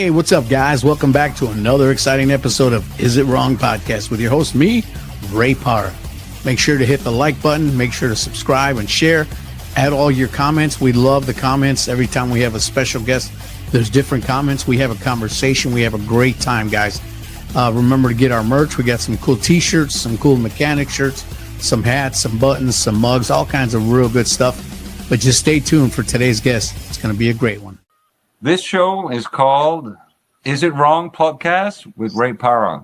Hey, what's up, guys? Welcome back to another exciting episode of Is It Wrong Podcast with your host, me, Ray Parra. Make sure to hit the like button. Make sure to subscribe and share. Add all your comments. We love the comments. Every time we have a special guest, there's different comments. We have a conversation. We have a great time, guys. Remember to get our merch. We got some cool t-shirts, some cool mechanic shirts, some hats, some buttons, some mugs, all kinds of real good stuff. But just stay tuned for today's guest. It's going to be a great one. This show is called Is It Wrong Podcast with Ray Parra.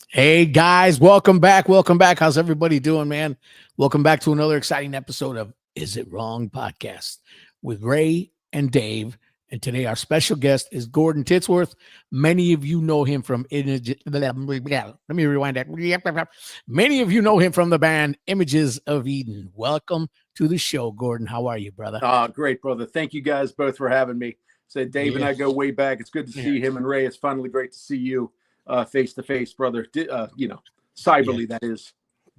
Hey, guys, welcome back. Welcome back. How's everybody doing, man? Welcome back to another exciting episode of Is It Wrong Podcast with Ray and Dave. And today our special guest is Gordon Tittsworth. Many of you know him from let me rewind that. Many of you know him from the band Images of Eden. Welcome to the show, Gordon. How are you, brother? Great, brother. Thank you guys both for having me. Dave and I go way back. It's good to see him and Ray. It's finally great to see you face to face, brother. Cyberly, that is.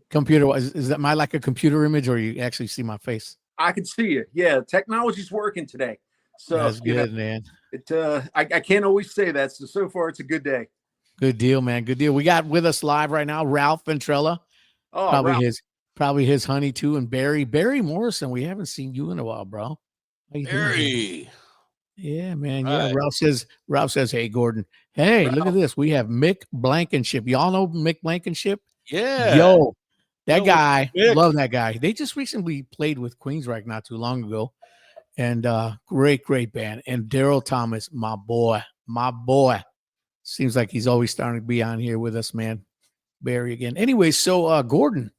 Computer-wise, is that like a computer image, or you actually see my face? I can see you. Yeah, technology's working today. So that's good, man. I can't always say that. So far, it's a good day. Good deal, man. Good deal. We got with us live right now Ralph Ventrella. Oh, probably his honey too, and Barry Morrison. We haven't seen you in a while, bro. How you Barry. Yeah, man. All Yeah. right. Ralph says, hey, Gordon. Hey, Ralph. look at this. We have Mick Blankenship. Y'all know Mick Blankenship? Yeah. Yo, that Yo, guy. Mick. Love that guy. They just recently played with Queensryche not too long ago. And great band. And Daryl Thomas, my boy. Seems like he's always starting to be on here with us, man. Barry again. Anyway, so Gordon,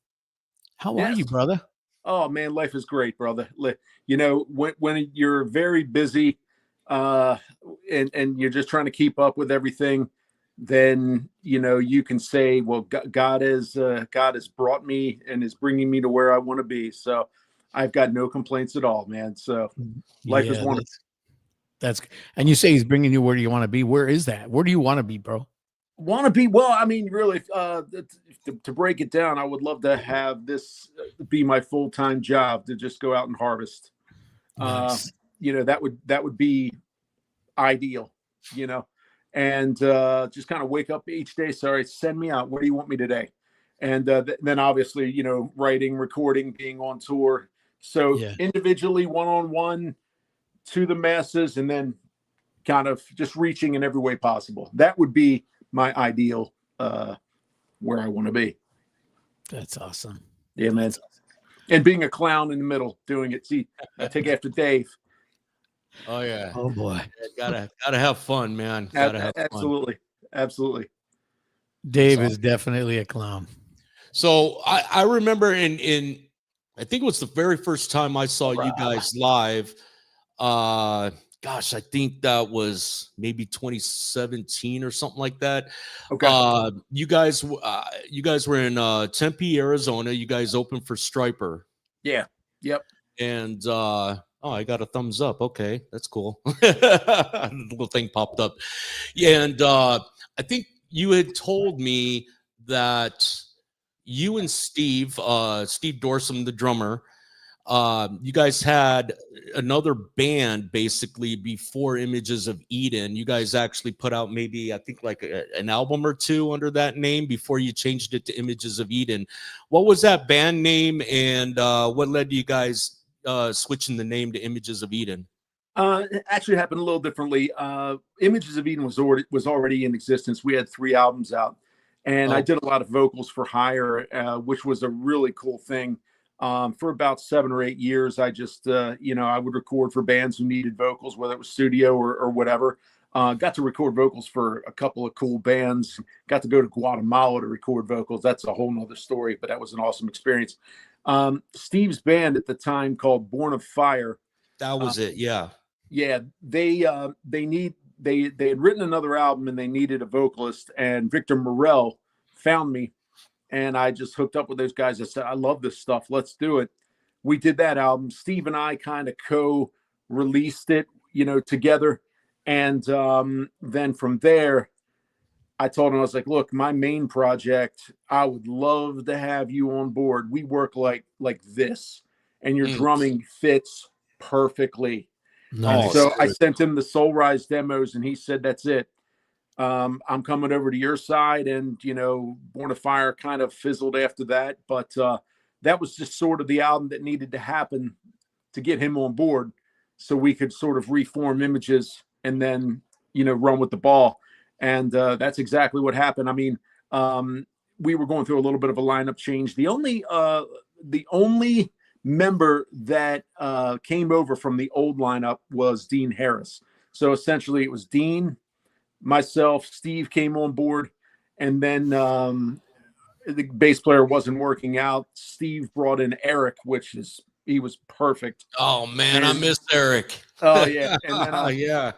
how are you, brother? Oh man, life is great, brother. You know, when you're very busy and you're just trying to keep up with everything, then you can say, well, God has brought me and is bringing me to where I want to be. So I've got no complaints at all, man. So life is wonderful. That's and you say he's bringing you where you want to be. Where is that? Where do you want to be, bro? Want to be? Well, I mean, really, to break it down, I would love to have this be my full-time job, to just go out and harvest. Nice. That would be ideal, and just kind of wake up each day. Sorry, send me out. Where do you want me today? And then obviously, writing, recording, being on tour. So individually, one-on-one, to the masses, and then kind of just reaching in every way possible. That would be my ideal where I want to be. That's awesome. Yeah, man. Awesome. And being a clown in the middle, doing it. See, I take after Dave. Oh yeah. Oh boy. Gotta have fun, man. Absolutely. Dave is definitely a clown. So I remember in I think it was the very first time I saw you guys live. Gosh, I think that was maybe 2017 or something like that. Okay. You guys were in Tempe, Arizona. You guys opened for Striper. Yeah. Yep. And I got a thumbs up. Okay, that's cool. Little thing popped up. Yeah, and I think you had told me that you and Steve Dorsum, the drummer, you guys had another band basically before Images of Eden. You guys actually put out maybe, I think, like an album or two under that name before you changed it to Images of Eden. What was that band name, and what led to you guys switching the name to Images of Eden? It actually happened a little differently. Images of Eden was already in existence. We had 3 albums out, and I did a lot of vocals for hire, which was a really cool thing. For about 7 or 8 years, I just, I would record for bands who needed vocals, whether it was studio or whatever. Got to record vocals for a couple of cool bands. Got to go to Guatemala to record vocals. That's a whole nother story, but that was an awesome experience. Steve's band at the time, called Born of Fire. That was it. Yeah. Yeah. They had written another album and they needed a vocalist, and Victor Morel found me. And I just hooked up with those guys. I said, I love this stuff. Let's do it. We did that album. Steve and I kind of co-released it, together. And then from there, I told him, I was like, look, my main project, I would love to have you on board. We work like this, and your drumming fits perfectly. Nice. So I sent him the Soul Rise demos, and he said, "That's it. I'm coming over to your side." And Born of Fire kind of fizzled after that, but that was just sort of the album that needed to happen to get him on board, so we could sort of reform Images and then run with the ball. And that's exactly what happened. I mean, we were going through a little bit of a lineup change. The only member that came over from the old lineup was Dean Harris. So essentially it was Dean, myself, Steve came on board, and then the bass player wasn't working out. Steve brought in Eric, he was perfect. Oh man, I miss Eric. Oh yeah. And then yeah.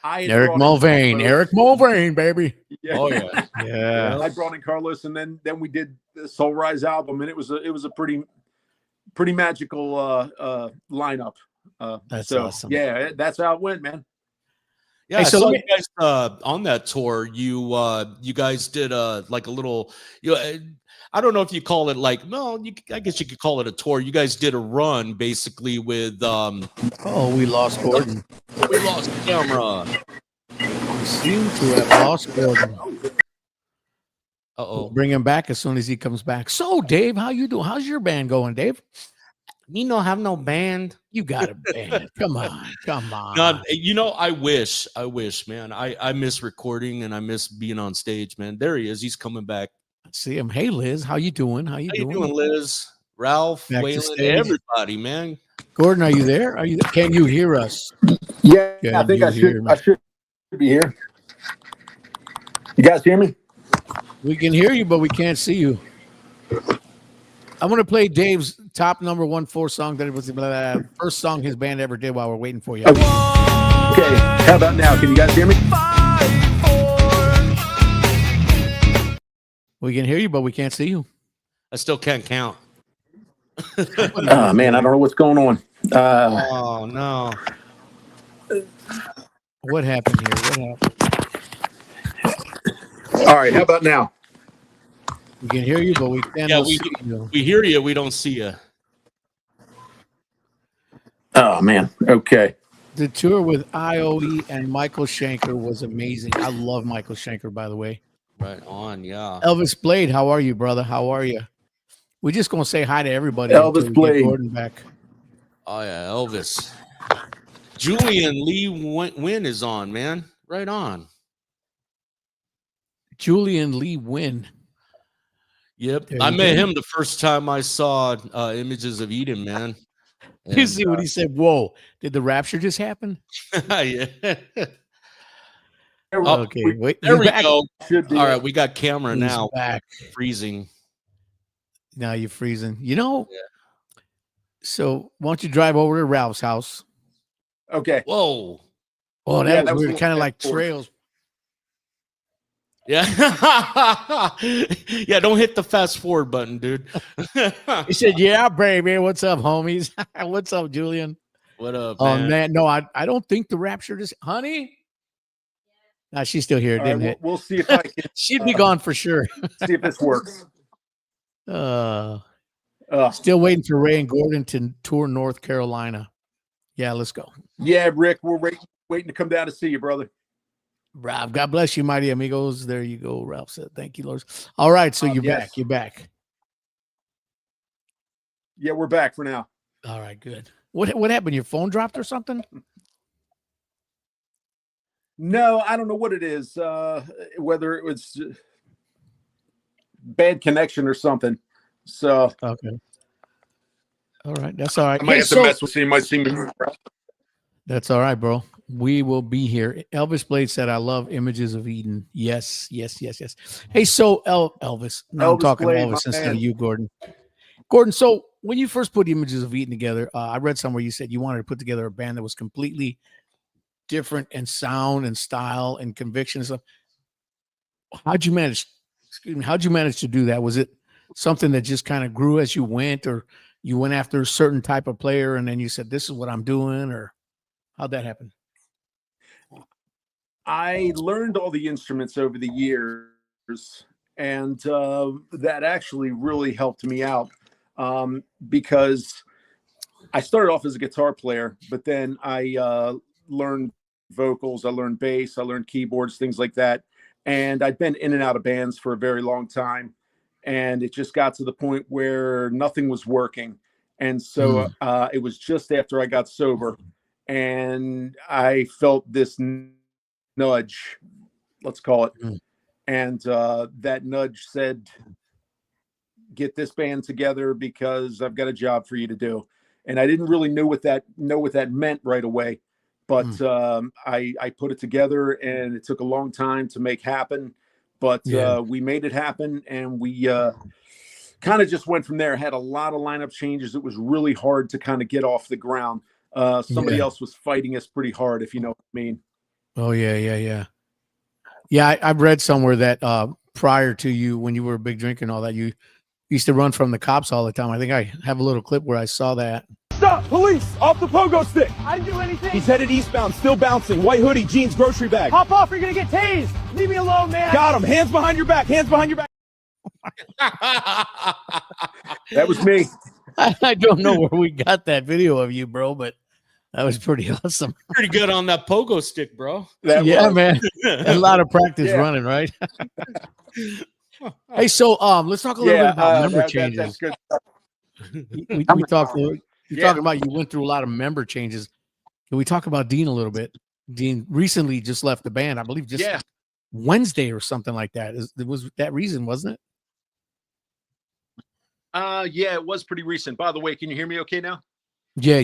Eric Mulvane, baby. Yeah. Oh yeah. Yeah. I brought in Carlos, and then we did the Soul Rise album, and it was a pretty magical lineup. That's so awesome. yeah, that's how it went, man. Yeah, Hey, so so you guys on that tour, you guys did like a little, I don't know if you call it like, well, I guess you could call it a tour. You guys did a run basically with we lost Gordon. we lost the camera. We seem to have lost Gordon. Uh-oh. Bring him back as soon as he comes back. So, Dave, how you doing? How's your band going, Dave? Me no have no band. You got a band. Come on. God, I wish, man. I miss recording and I miss being on stage, man. There he is. He's coming back. See him. Hey, Liz, how you doing? How you doing, Liz? Ralph, Back to Waylon, stage. everybody, man. Gordon, are you there? Can you hear us? Yeah, Can I think you I hear me? should be here. You guys hear me? We can hear you, but we can't see you. I want to play Dave's top number 4 song that it was the first song his band ever did while we're waiting for you. Okay. How about now? Can you guys hear me? We can hear you, but we can't see you. I still can't count. Oh man, I don't know what's going on. Oh no. What happened here? What happened? All right, how about now? We can hear you, but we can't see you. We hear you. We don't see you. Oh man. Okay. The tour with IOE and Michael Schenker was amazing. I love Michael Schenker, by the way. Right on, yeah. Elvis Blade, how are you, brother? How are you? We're just gonna say hi to everybody. Elvis until we get Blade. Gordon back. Oh yeah, Elvis. Julian Lee Wynn is on, man. Right on. Julian Lee Wynn. Yep, There I you met go. him the first time I saw Images of Eden, man. You see what he said? Whoa! Did the rapture just happen? Yeah. Oh, Okay, wait. There he's we back. go. Should be. All right, we got camera He's now. back. Freezing. Now you're freezing. So why don't you drive over to Ralph's house? Okay. Whoa. Oh, Yeah, that that was was weird. a Kind of little like bit forward. trails. Yeah. Yeah, don't hit the fast forward button, dude. He said, "Yeah, baby. What's up, homies? What's up, Julian? What up, Oh man? man, no, I don't think the rapture just, honey. Nah, she's still here. It All didn't right, hit. we'll see if I can She'd be gone for sure. see if this works. Still waiting for Ray and Gordon to tour North Carolina. Yeah, let's go. Yeah, Rick, we're waiting to come down to see you, brother. Ralph, God bless you, mighty amigos. There you go. Ralph said, "Thank you, Lord." All right, so you're Yes. back. You're back. Yeah, we're back for now. All right, good. What happened? Your phone dropped or something? No, I don't know what it is. Whether it was bad connection or something. So Okay. All right, that's all right. I might Hey, have to so- mess with you. You might see me. That's all right, bro. We will be here. Elvis Blade said, "I love Images of Eden." Yes, yes, yes, yes. Hey, so Elvis. No, I'm Elvis talking Blade, Elvis my instead man. of you, Gordon. Gordon, so when you first put Images of Eden together, I read somewhere you said you wanted to put together a band that was completely different in sound and style and conviction and stuff. How'd you manage? Excuse me. How'd you manage to do that? Was it something that just kind of grew as you went, or you went after a certain type of player and then you said, "This is what I'm doing," or how'd that happen? I learned all the instruments over the years, and that actually really helped me out because I started off as a guitar player, but then I learned vocals, I learned bass, I learned keyboards, things like that. And I'd been in and out of bands for a very long time. And it just got to the point where nothing was working. And so it was just after I got sober and I felt this nudge, let's call it. And that nudge said, get this band together because I've got a job for you to do. And I didn't really know what that meant right away. But I put it together, and it took a long time to make happen. But we made it happen, and we kind of just went from there. Had a lot of lineup changes. It was really hard to kind of get off the ground. Somebody else was fighting us pretty hard, if you know what I mean. Oh, yeah. I've read somewhere that prior to you, when you were a big drinker and all that, you used to run from the cops all the time. I think I have a little clip where I saw that. Stop! Police! Off the pogo stick! I didn't do anything! He's headed eastbound, still bouncing. White hoodie, jeans, grocery bag. Hop off or you're gonna get tased! Leave me alone, man! Got him! Hands behind your back! Hands behind your back! That was me. I don't know where we got that video of you, bro, but that was pretty awesome. Pretty good on that pogo stick, bro. Man. A lot of practice running, right? Hey, so let's talk a little bit about member changes. That's good. We talked. You're talking about you went through a lot of member changes. Can we talk about Dean a little bit? Dean recently just left the band, I believe, just Wednesday or something like that. It was that reason, wasn't it? Yeah, it was pretty recent. By the way, can you hear me okay now? Yeah.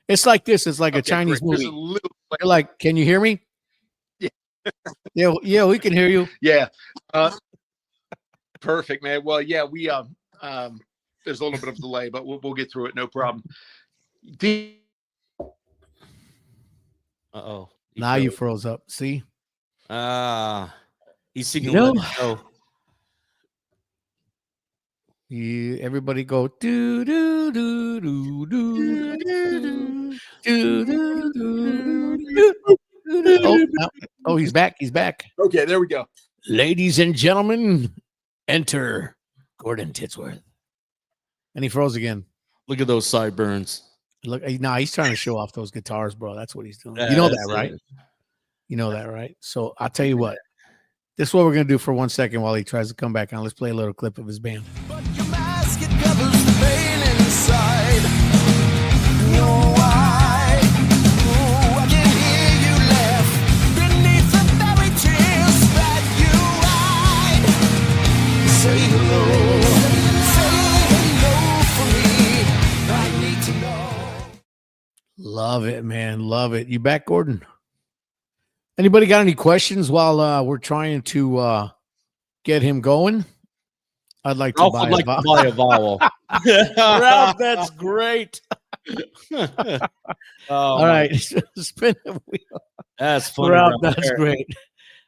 It's like this. It's like a Chinese movie. You're like, can you hear me? Yeah, we can hear you. Yeah. Perfect, man. Well, yeah, we there's a little bit of delay, but we'll get through it, no problem. Uh-oh. Now you froze up. See? He's signaling. Everybody go do do do do do do do. Oh, he's back. He's back. Okay, there we go. Ladies and gentlemen, enter Gordon Tittsworth. And he froze again. Look at those sideburns. Look, he's trying to show off those guitars, bro. That's what he's doing. You know that, right? You know that, right? So I'll tell you what. This is what we're going to do for 1 second while he tries to come back on. Let's play a little clip of his band. But your mask, it covers the pain inside. No, I can hear you laugh beneath the very tears that you hide. Say hello for me. I need to know. Love it, man. Love it. You back, Gordon? Anybody got any questions while we're trying to get him going? I'd like to buy a vowel. Ralph, that's great. All right. Spin the wheel. That's funny. Ralph, that's great.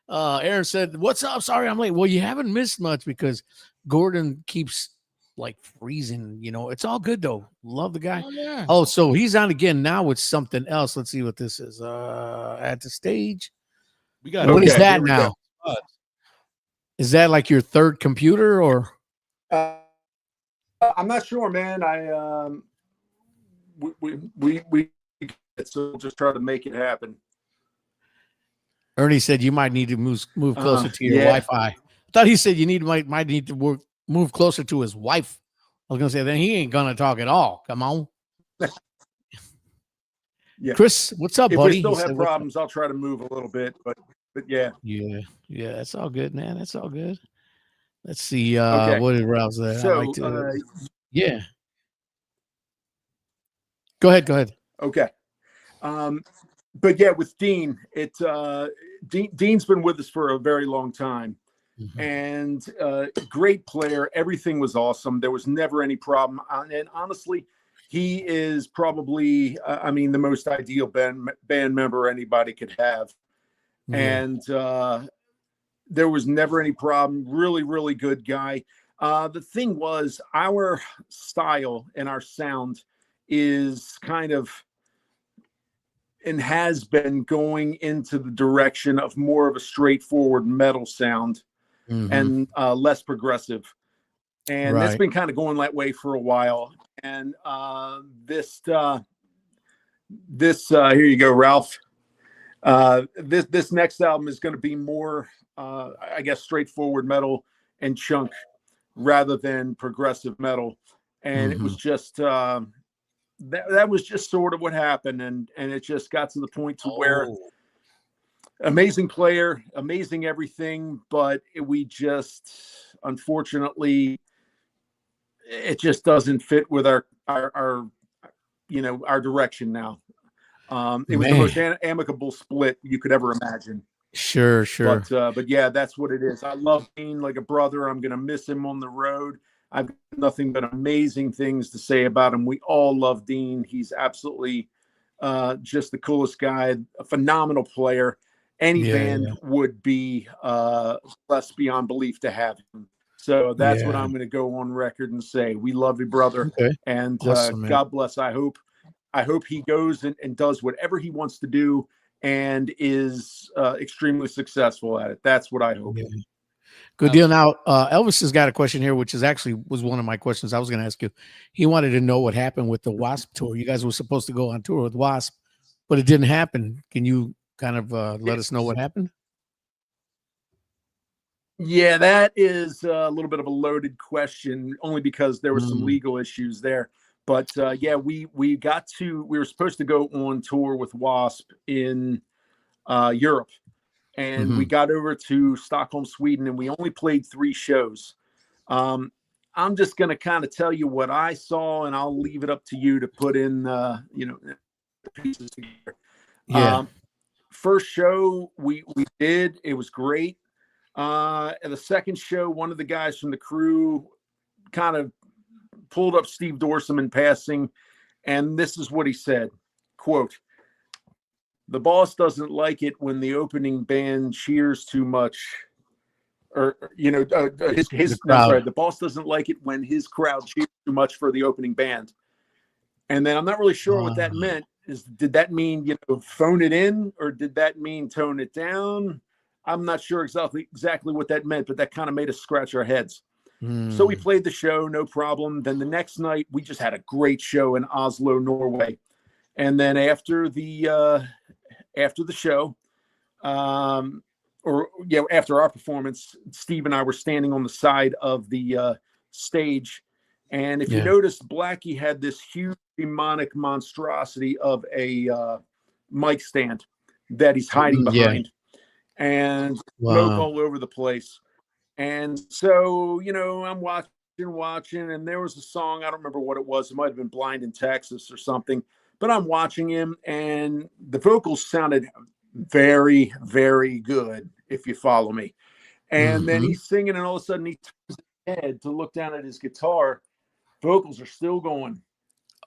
Aaron said, what's up? Sorry, I'm late. Well, you haven't missed much because Gordon keeps like freezing. You know, it's all good, though. Love the guy. Oh, so he's on again now with something else. Let's see what this is. At the stage. We got what is that now? Is that like your third computer or? I'm not sure, man. We so we'll just try to make it happen. Ernie said you might need to move closer to your Wi-Fi. I thought he said you might need to move closer to his wife. I was gonna say then he ain't gonna talk at all. Come on. Yeah. Chris, what's up, if buddy? If we still have problems, I'll try to move a little bit, but yeah. Yeah, that's all good, man. That's all good. Let's see what did Ralph say. So, yeah. Go ahead. Okay. But yeah, with Dean, Dean's been with us for a very long time. Mm-hmm. And great player. Everything was awesome. There was never any problem. And honestly, he is probably, the most ideal band member anybody could have. And there was never any problem. Really, really good guy. The thing was, our style and our sound is kind of and has been going into the direction of more of a straightforward metal sound and less progressive. And that's been kind of going that way for a while. And this here you go, Ralph. This next album is going to be more, I guess, straightforward metal and chunk rather than progressive metal. And it was just that was just sort of what happened, and it just got to the point to where amazing player, amazing everything, but we just, unfortunately, it just doesn't fit with our direction now. It was the most amicable split you could ever imagine. Sure. But yeah, that's what it is. I love Dean like a brother. I'm gonna miss him on the road. I've got nothing but amazing things to say about him. We all love Dean. He's absolutely just the coolest guy, a phenomenal player. Any band would be blessed beyond belief to have him. So that's what I'm going to go on record and say. We love you, brother. Okay. And awesome, God bless. I hope he goes and does whatever he wants to do and is extremely successful at it. That's what I hope. Yeah. Good deal. Now, Elvis has got a question here, which was one of my questions I was going to ask you. He wanted to know what happened with the Wasp tour. You guys were supposed to go on tour with Wasp, but it didn't happen. Can you kind of let us know what happened? Yeah, that is a little bit of a loaded question, only because there were some legal issues there. But yeah, we were supposed to go on tour with Wasp in Europe. And we got over to Stockholm, Sweden, and we only played 3 shows. I'm just going to kind of tell you what I saw, and I'll leave it up to you to put in, the pieces together. Yeah. First show we did, it was great. And the second show, one of the guys from the crew kind of pulled up Steve Dorsum in passing, and this is what he said, quote, "The boss doesn't like it when the opening band cheers too much." Or, the boss doesn't like it when his crowd cheers too much for the opening band. And then I'm not really sure what that meant. Did that mean, phone it in, or did that mean tone it down? I'm not sure exactly what that meant, but that kind of made us scratch our heads. So we played the show, no problem. Then the next night, we just had a great show in Oslo, Norway. And then after the show, after our performance, Steve and I were standing on the side of the stage. And if you notice, Blackie had this huge demonic monstrosity of a mic stand that he's hiding behind, and smoke all over the place. And so, I'm watching, and there was a song, I don't remember what it was. It might have been Blind in Texas or something. But I'm watching him, and the vocals sounded very, very good, if you follow me. And then he's singing, and all of a sudden he turns his head to look down at his guitar. Vocals are still going.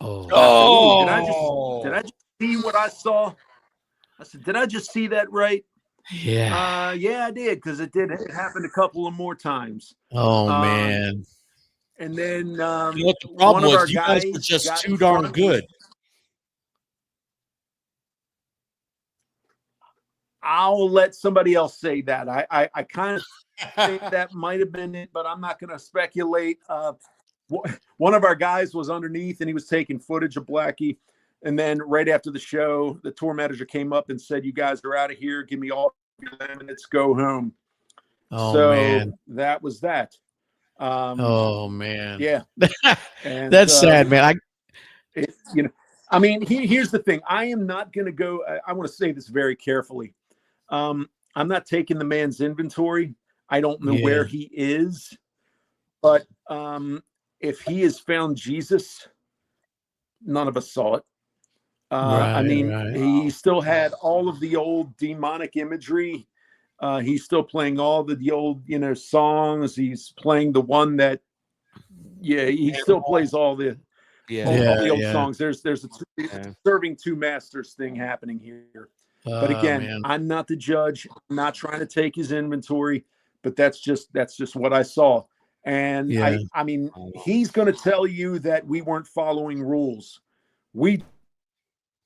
Oh! Did I just see what I saw? I said, did I just see that right? Yeah. Yeah, I did, because it happened a couple of more times. Oh, man. And then the problem was you guys were just too darn good. I'll let somebody else say that. I kind of think that might have been it, but I'm not going to speculate. One of our guys was underneath, and he was taking footage of Blackie. And then right after the show, the tour manager came up and said, "You guys are out of here. Give me all your minutes. Go home." Oh, so man. That was that. Oh, man. Yeah. And, that's sad, man. Here's the thing. I am not going to go. I want to say this very carefully. I'm not taking the man's inventory. I don't know where he is, but if he has found Jesus, none of us saw it. He still had all of the old demonic imagery. He's still playing all the old, songs. He's playing the one that, he still plays all the old songs. There's a serving 2 masters thing happening here. But again, man. I'm not the judge. I'm not trying to take his inventory, but that's just what I saw. And he's going to tell you that we weren't following rules. We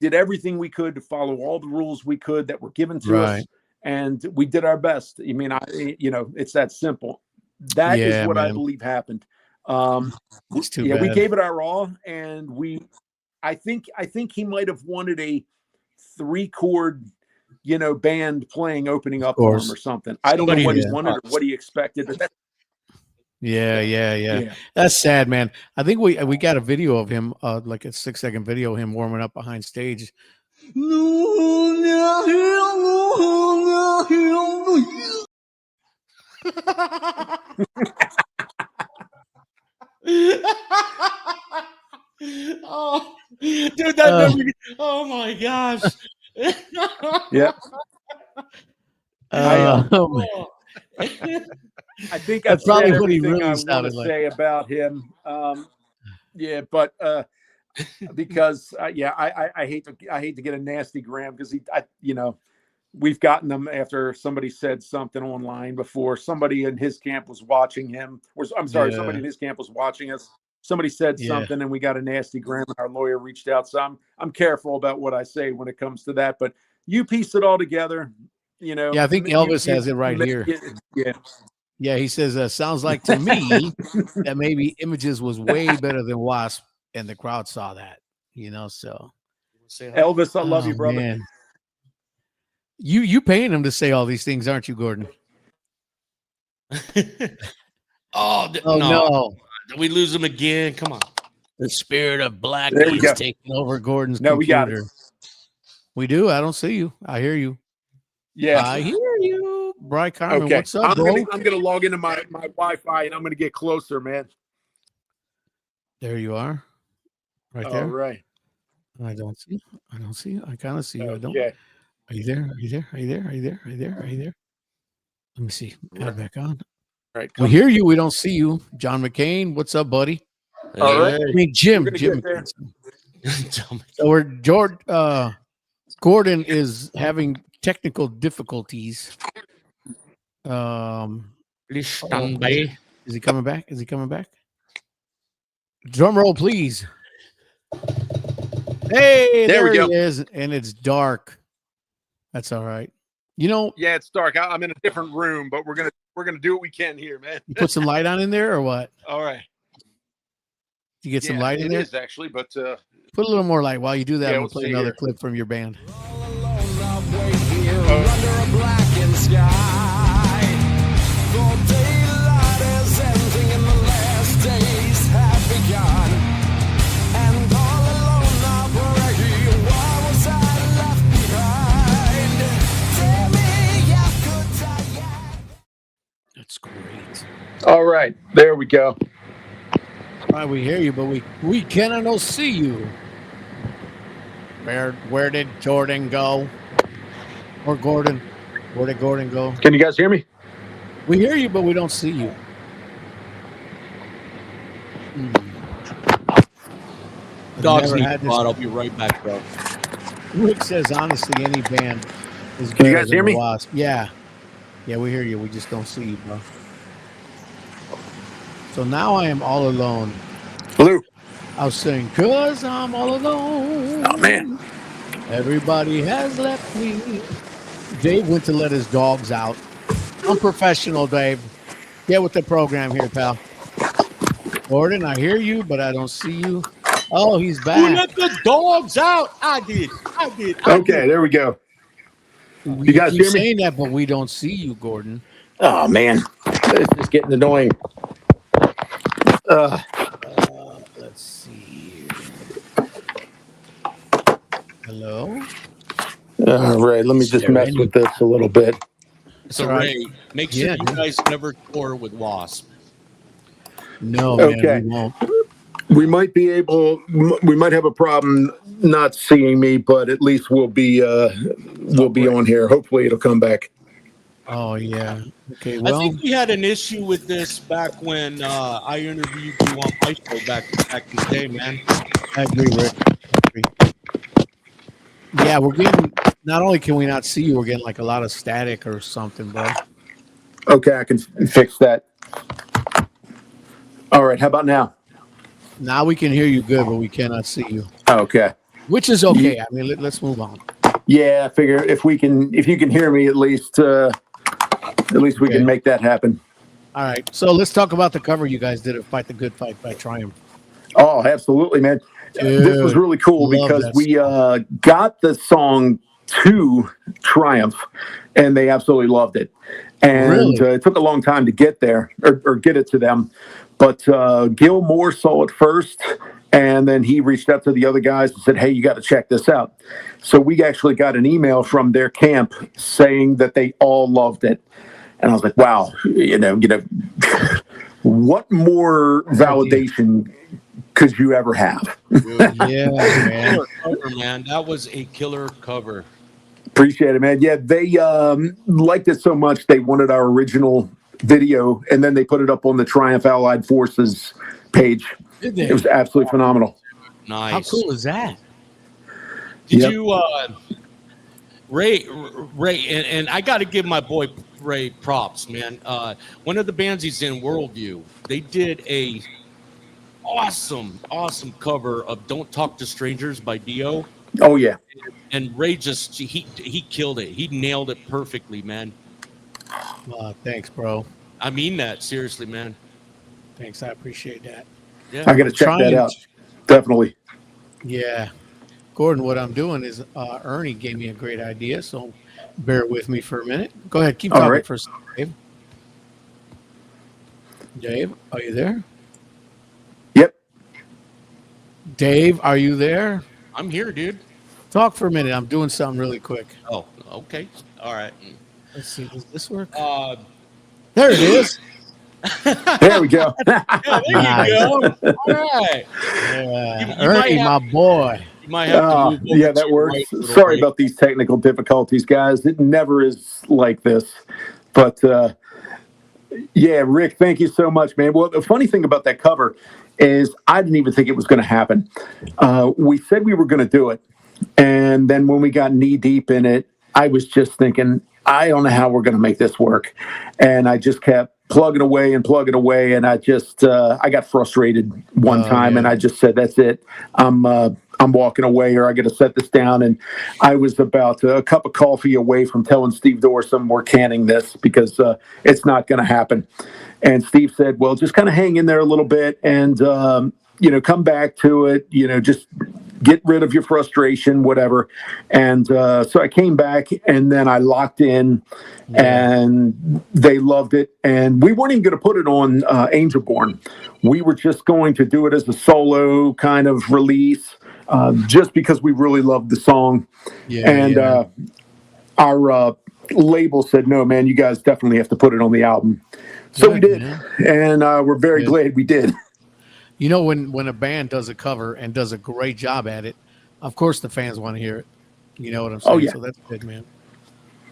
did everything we could to follow all the rules we could that were given to us, and we did our best. It's that simple. That is what I believe happened. It's too Yeah, bad. we gave it our all, and I think he might have wanted a 3-chord, band playing opening up for him or something. I don't know what he wanted or what he expected, but Yeah. That's sad, man. I think we got a video of him, like a 6-second video of him warming up behind stage. Oh, dude, that memory. Oh my gosh. yeah. Oh, man. I think That's I've probably said what he everything really I want to sounded like. say about him. Yeah, but because I hate to get a nasty gram because we've gotten them after somebody said something online before. Somebody in his camp was watching him. Somebody in his camp was watching us. Somebody said something and we got a nasty gram and our lawyer reached out. So I'm careful about what I say when it comes to that. But you piece it all together, Yeah, I think Elvis has it right here. Yeah, he says, sounds like to me that maybe Images was way better than Wasp, and the crowd saw that, so. Elvis, I love you, brother. Man. You paying him to say all these things, aren't you, Gordon? No. Did we lose him again? Come on. The spirit of black There we is go. taking over Gordon's No, computer. we got it. We do. I don't see you. I hear you. Yeah. I hear you. Bry Carmen, Okay. what's up, I'm bro? gonna log into my Wi-Fi and I'm gonna get closer, man. There you are. Right there. All right. I don't see you. I kind of see you. I don't. Okay. Are you there? Let me see. Add back on. Right. We hear you. We don't see you. John McCain, what's up, buddy? All right. I mean, Jim. We're gonna Jim. get there. So Gordon is having technical difficulties. Please stand by. Is he coming back? Drum roll, please. Hey, there we go. he is, and it's dark. That's all right. Yeah, it's dark. I'm in a different room, but we're gonna do what we can here, man. You put some light on in there, or what? All right. You get some light in there. It is actually, but Put a little more light. While you do that, Yeah, we'll we'll play see another here. clip from your band. Under a blackened sky, for daylight is ending and the last days have begun. And all alone I pray, why was I left behind? Tell me how could I? That's great. all right, there we go. All right, we hear you, but we cannot see you. Where did Jordan go? Or Gordon? Where did Gordon go? Can you guys hear me? We hear you, but we don't see you. Dogs Never need had this- spot. I'll be right back, bro. Rick says, honestly, any band is Can you better guys than hear me? the Wasp. Yeah, we hear you. We just don't see you, bro. So now I am all alone. Blue. I was saying, 'cause I'm all alone. Oh man. Everybody has left me. Dave went to let his dogs out. Unprofessional, Dave. Get with the program here, pal. Gordon, I hear you, but I don't see you. Oh, he's Who back. let the dogs out? I did. Okay, there we go. You guys keep hear me? saying that, but we don't see you, Gordon. Oh man, this is getting annoying. Let's see. Hello? All right, let me just mess with this a little bit. So, all right. Ray, make sure Yeah, you dude. guys never tour with Wasp. No, Okay. man, we won't. We might have a problem not seeing me, but at least we'll be on here. Hopefully it'll come back. Oh, yeah. Okay, I well, think we had an issue with this back when I interviewed you on my show back in the day, man. I agree, Rick. Yeah, we're getting, not only can we not see you, we're getting like a lot of static or something, bro. Okay, I can fix that. All right, how about now? Now we can hear you good, but we cannot see you, Okay. which is okay. I mean, let's move on. Yeah, I figure if you can hear me, at least we Okay. can make that happen. All right. So let's talk about the cover you guys did of Fight the Good Fight by Triumph. Oh, absolutely, man. This was really cool Love because that we got the song to Triumph, and they absolutely loved it. And Really? it took a long time to get there or get it to them. But Gil Moore saw it first, and then he reached out to the other guys and said, hey, you got to check this out. So we actually got an email from their camp saying that they all loved it. And I was like, wow, what more validation could you ever have? Yeah, man. Killer cover, man. That was a killer cover. Appreciate it, man. Yeah, they liked it so much they wanted our original video, and then they put it up on the Triumph Allied Forces page. Did they? It was absolutely phenomenal. Nice. How cool is that? Did Yep. you, Ray, and I got to give my boy Ray props, man. One of the bands he's in, Worldview, they did a awesome cover of "Don't Talk to Strangers" by Dio, Oh yeah, and Ray just he killed it. He nailed it perfectly, man. Thanks, bro. I mean that seriously, man. Thanks. I appreciate that. Yeah. I got to check that Triumph. out. Definitely. Yeah. Gordon, what I'm doing is Ernie gave me a great idea, so bear with me for a minute. Go ahead. Keep All talking right. for a second, Dave. Dave, are you there? Yep. Dave, are you there? I'm here, dude. Talk for a minute. I'm doing something really quick. Oh, okay. All right. Let's see. Does this work? Uh, There it is. There we go. yeah, there you go. All right. Yeah. You might Ernie, my have- boy. You might have to move over Yeah, to that your works. right a little Sorry bit. about these technical difficulties, guys. It never is like this. But yeah, Rick, thank you so much, man. Well, the funny thing about that cover is I didn't even think it was going to happen. We said we were going to do it. And then when we got knee deep in it, I was just thinking, I don't know how we're going to make this work. And I just kept plugging away. And I just, I got frustrated one time and I just said, that's it. I'm walking away, or I got to set this down. And I was about a cup of coffee away from telling Steve Dorsum we're canning this because it's not going to happen. And Steve said, well, just kind of hang in there a little bit and, come back to it, just get rid of your frustration, whatever. And so I came back and then I locked in and they loved it. And we weren't even going to put it on Angelborn. We were just going to do it as a solo kind of release just because we really loved the song. Yeah, And our label said, no, man, you guys definitely have to put it on the album. So we Good, did. man. And we're very Good. glad we did. You know, when a band does a cover and does a great job at it, of course the fans want to hear it. You know what I'm saying? Oh, yeah. So that's good, man.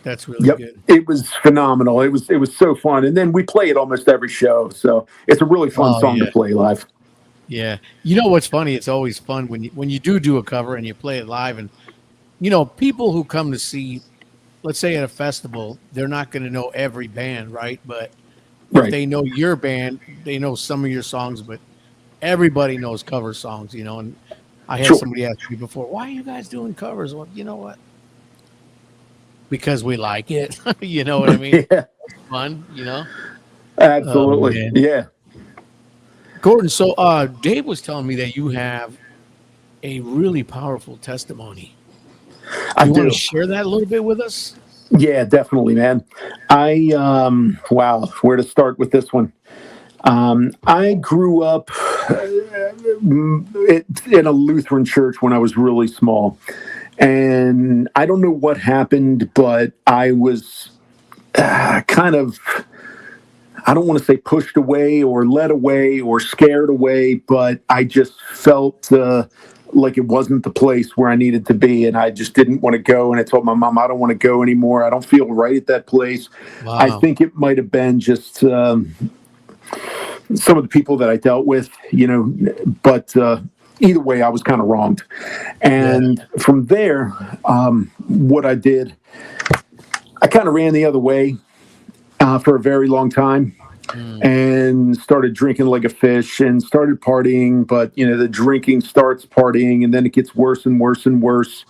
That's really Yep, good. it was phenomenal. It was so fun, and then we play it almost every show, so it's a really fun Oh, song yeah. to play live. Yeah. You know what's funny? It's always fun when you do a cover and you play it live, and people who come to see, let's say at a festival, they're not going to know every band, right? But if Right. they know your band, they know some of your songs, but everybody knows cover songs, and I had Sure. somebody ask me before, why are you guys doing covers? Well, you know what? Because we like it. You know what I mean? Yeah, It's fun, absolutely. man. Yeah. Gordon, so Dave was telling me that you have a really powerful testimony. I You want do. to share that a little bit with us? Yeah, definitely, man. Wow, where to start with this one? I grew up in a Lutheran church when I was really small. And I don't know what happened, but I was kind of, I don't want to say pushed away or led away or scared away, but I just felt like it wasn't the place where I needed to be. And I just didn't want to go. And I told my mom, I don't want to go anymore. I don't feel right at that place. Wow. I think it might have been just some of the people that I dealt with, but either way, I was kind of wronged. And from there, what I did, I kind of ran the other way for a very long time and started drinking like a fish and started partying. But, the drinking starts partying and then it gets worse and worse and worse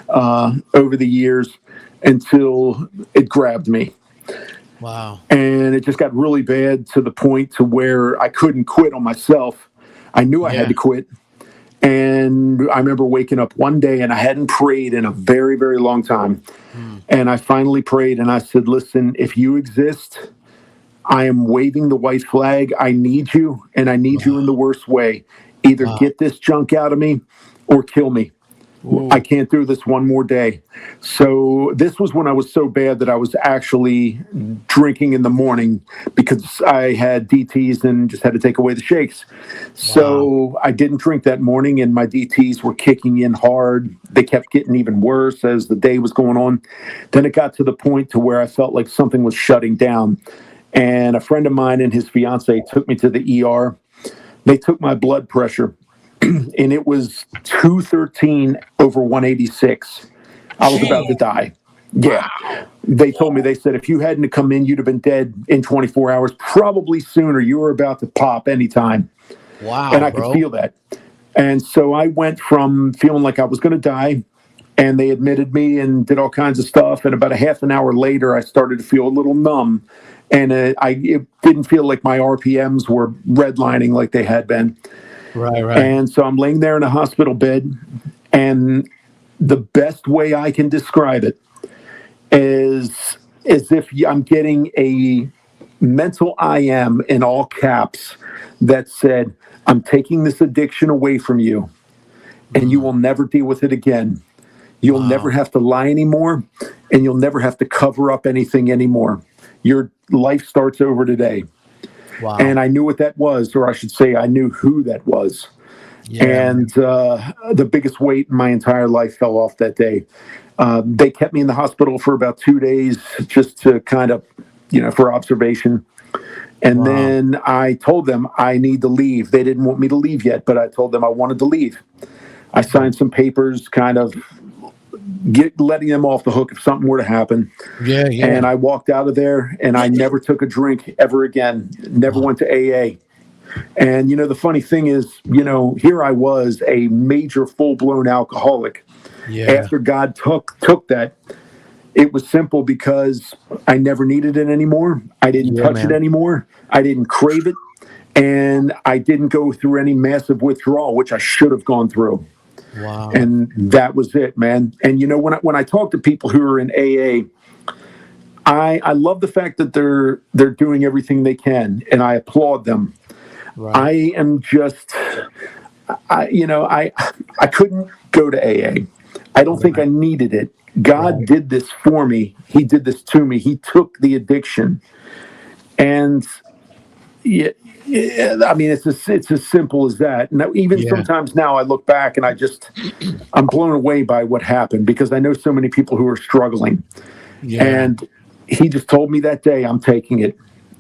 over the years until it grabbed me. Wow. And it just got really bad to the point to where I couldn't quit on myself. I knew I had to quit. And I remember waking up one day and I hadn't prayed in a very, very long time. And I finally prayed and I said, listen, if you exist, I am waving the white flag. I need you, and I need you in the worst way. Either get this junk out of me or kill me. Ooh. I can't do this one more day. So this was when I was so bad that I was actually drinking in the morning because I had DTs and just had to take away the shakes. So I didn't drink that morning, and my DTs were kicking in hard. They kept getting even worse as the day was going on. Then it got to the point to where I felt like something was shutting down. And a friend of mine and his fiance took me to the ER. They took my blood pressure, and it was 213 over 186. I was about to die. Yeah. They told me, they said, if you hadn't come in, you'd have been dead in 24 hours, probably sooner. You were about to pop anytime. Wow. And I could feel that. And so I went from feeling like I was going to die, and they admitted me and did all kinds of stuff. And about a half an hour later, I started to feel a little numb. And it didn't feel like my RPMs were redlining like they had been. Right. And so I'm laying there in a hospital bed, and the best way I can describe it is as if I'm getting a mental IM in all caps that said, I'm taking this addiction away from you, and you will never deal with it again. You'll never have to lie anymore, and you'll never have to cover up anything anymore. Your life starts over today. Wow. And I knew what that was, or I should say I knew who that was. Yeah. And the biggest weight in my entire life fell off that day. They kept me in the hospital for about 2 days just to kind of, for observation. And then I told them I need to leave. They didn't want me to leave yet, but I told them I wanted to leave. I signed some papers kind of letting them off the hook if something were to happen. Yeah. And I walked out of there, and I never took a drink ever again. Never went to AA. And, the funny thing is, here I was, a major full-blown alcoholic. Yeah. After God took that, it was simple because I never needed it anymore. I didn't touch it anymore. I didn't crave it. And I didn't go through any massive withdrawal, which I should have gone through. Wow. And that was it, man. And when I talk to people who are in AA, I love the fact that they're doing everything they can, and I applaud them. Right. I am just, I couldn't go to AA. I don't think I needed it. God did this for me. He did this to me. He took the addiction, and I mean, it's as simple as that. Now, sometimes now I look back and I'm blown away by what happened, because I know so many people who are struggling. Yeah. And he just told me that day, I'm taking it.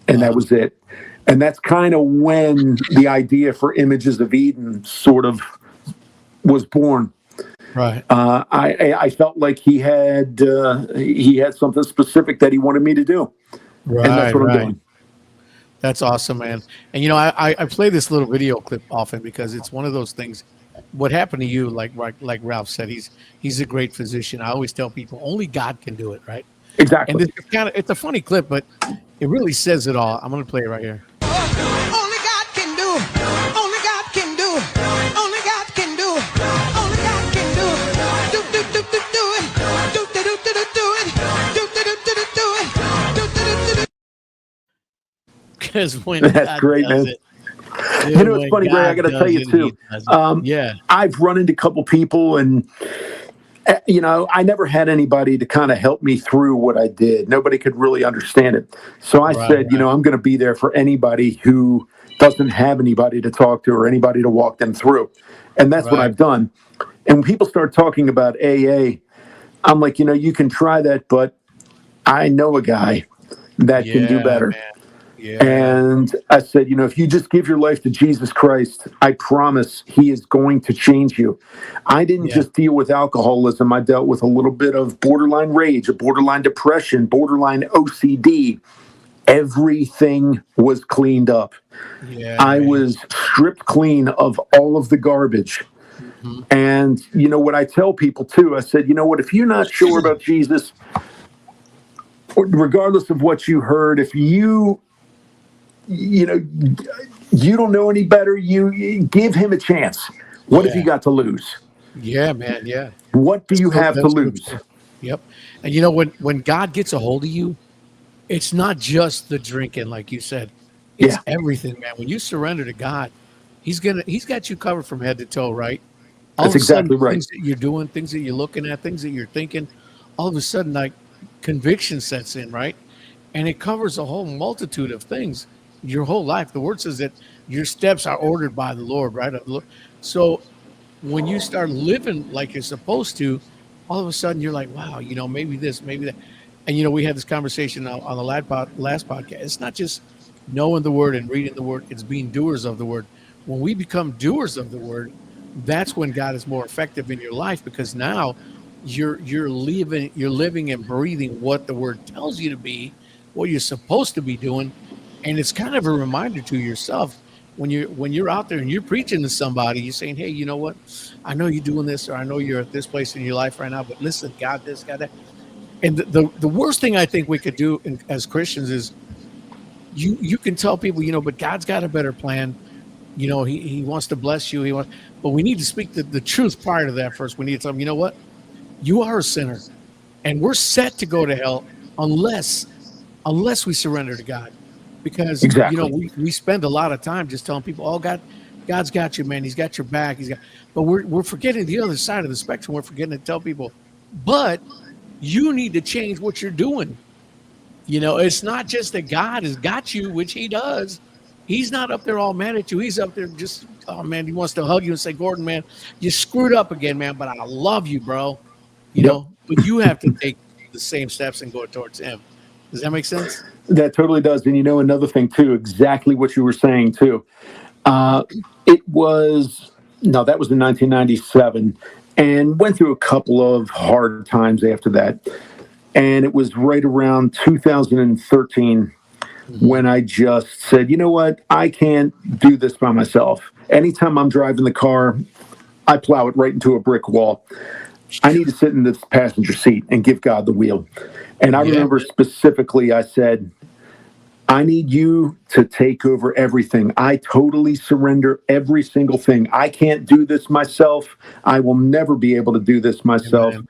And that was it. And that's kind of when the idea for Images of Eden sort of was born. Right. I felt like he had something specific that he wanted me to do. Right. And that's what I'm doing. That's awesome, man. And I play this little video clip often because it's one of those things. What happened to you, like Ralph said, he's a great physician. I always tell people only God can do it, right? Exactly. And it's a funny clip, but it really says it all. I'm going to play it right here. Only God can do. Only God can do. Only God can do. Only God can do. Do do do do do it. Do do do do do do it. Do do do do do do it. Do do do do. Because when that's God great, does man. It, It's funny, Ray. I got to tell you too. I've run into a couple people, and I never had anybody to kind of help me through what I did. Nobody could really understand it. So I said, I'm going to be there for anybody who doesn't have anybody to talk to or anybody to walk them through. And that's what I've done. And when people start talking about AA, I'm like, you can try that, but I know a guy that can do better. Man. Yeah. And I said, if you just give your life to Jesus Christ, I promise he is going to change you. I didn't just deal with alcoholism. I dealt with a little bit of borderline rage, a borderline depression, borderline OCD. Everything was cleaned up. Yeah, I was stripped clean of all of the garbage. Mm-hmm. And what I tell people too, I said, if you're not sure about Jesus, regardless of what you heard, if you know, you don't know any better, you give him a chance. What have you got to lose? Yeah, man. Yeah. What do you have to That's lose? good. Yep. And you know, when God gets a hold of you, it's not just the drinking, like you said. It's everything, man. When you surrender to God, He's got you covered from head to toe, right? All That's of a sudden, exactly right. Things that you're doing, things that you're looking at, things that you're thinking, all of a sudden, like conviction sets in, right? And it covers a whole multitude of things, your whole life. The word says that your steps are ordered by the Lord, right? So when you start living like you're supposed to, all of a sudden you're like, wow, you know, maybe this, maybe that. And, you know, we had this conversation on the last podcast. It's not just knowing the word and reading the word. It's being doers of the word. When we become doers of the word, that's when God is more effective in your life, because now you're living and breathing what the word tells you to be, what you're supposed to be doing. And it's kind of a reminder to yourself when you're out there and you're preaching to somebody, you're saying, hey, you know what? I know you're doing this, or I know you're at this place in your life right now, but listen, God this, God that. And the worst thing I think we could do as Christians is you can tell people, you know, but God's got a better plan. You know, he wants to bless you. But we need to speak the truth prior to that first. We need to tell them, you know what? You are a sinner, and we're set to go to hell unless we surrender to God. Because, you know, we spend a lot of time just telling people, oh, God's got you, man. He's got your back. But we're forgetting the other side of the spectrum. We're forgetting to tell people, but you need to change what you're doing. You know, it's not just that God has got you, which he does. He's not up there all mad at you. He's up there just, oh, man, he wants to hug you and say, Gordon, man, you screwed up again, man, but I love you, bro. You know, but you have to take the same steps and go towards him. Does that make sense? That totally does. And, you know, another thing, too, exactly what you were saying, too. That was in 1997, and went through a couple of hard times after that. And it was right around 2013 when I just said, you know what? I can't do this by myself. Anytime I'm driving the car, I plow it right into a brick wall. I need to sit in this passenger seat and give God the wheel. And I remember specifically, I said, I need you to take over everything. I totally surrender every single thing. I can't do this myself. I will never be able to do this myself. Amen.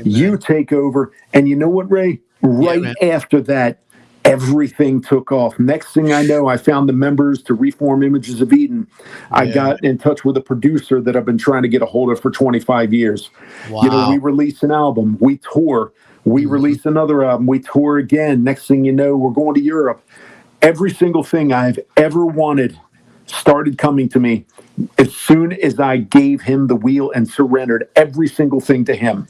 You take over. And you know what, Ray? Right after that, everything took off. Next thing I know, I found the members to Reform Images of Eden. I got in touch with a producer that I've been trying to get a hold of for 25 years. Wow. You know, we released an album. We tour. We release another album. We tour again. Next thing you know, we're going to Europe. Every single thing I've ever wanted started coming to me as soon as I gave him the wheel and surrendered every single thing to him.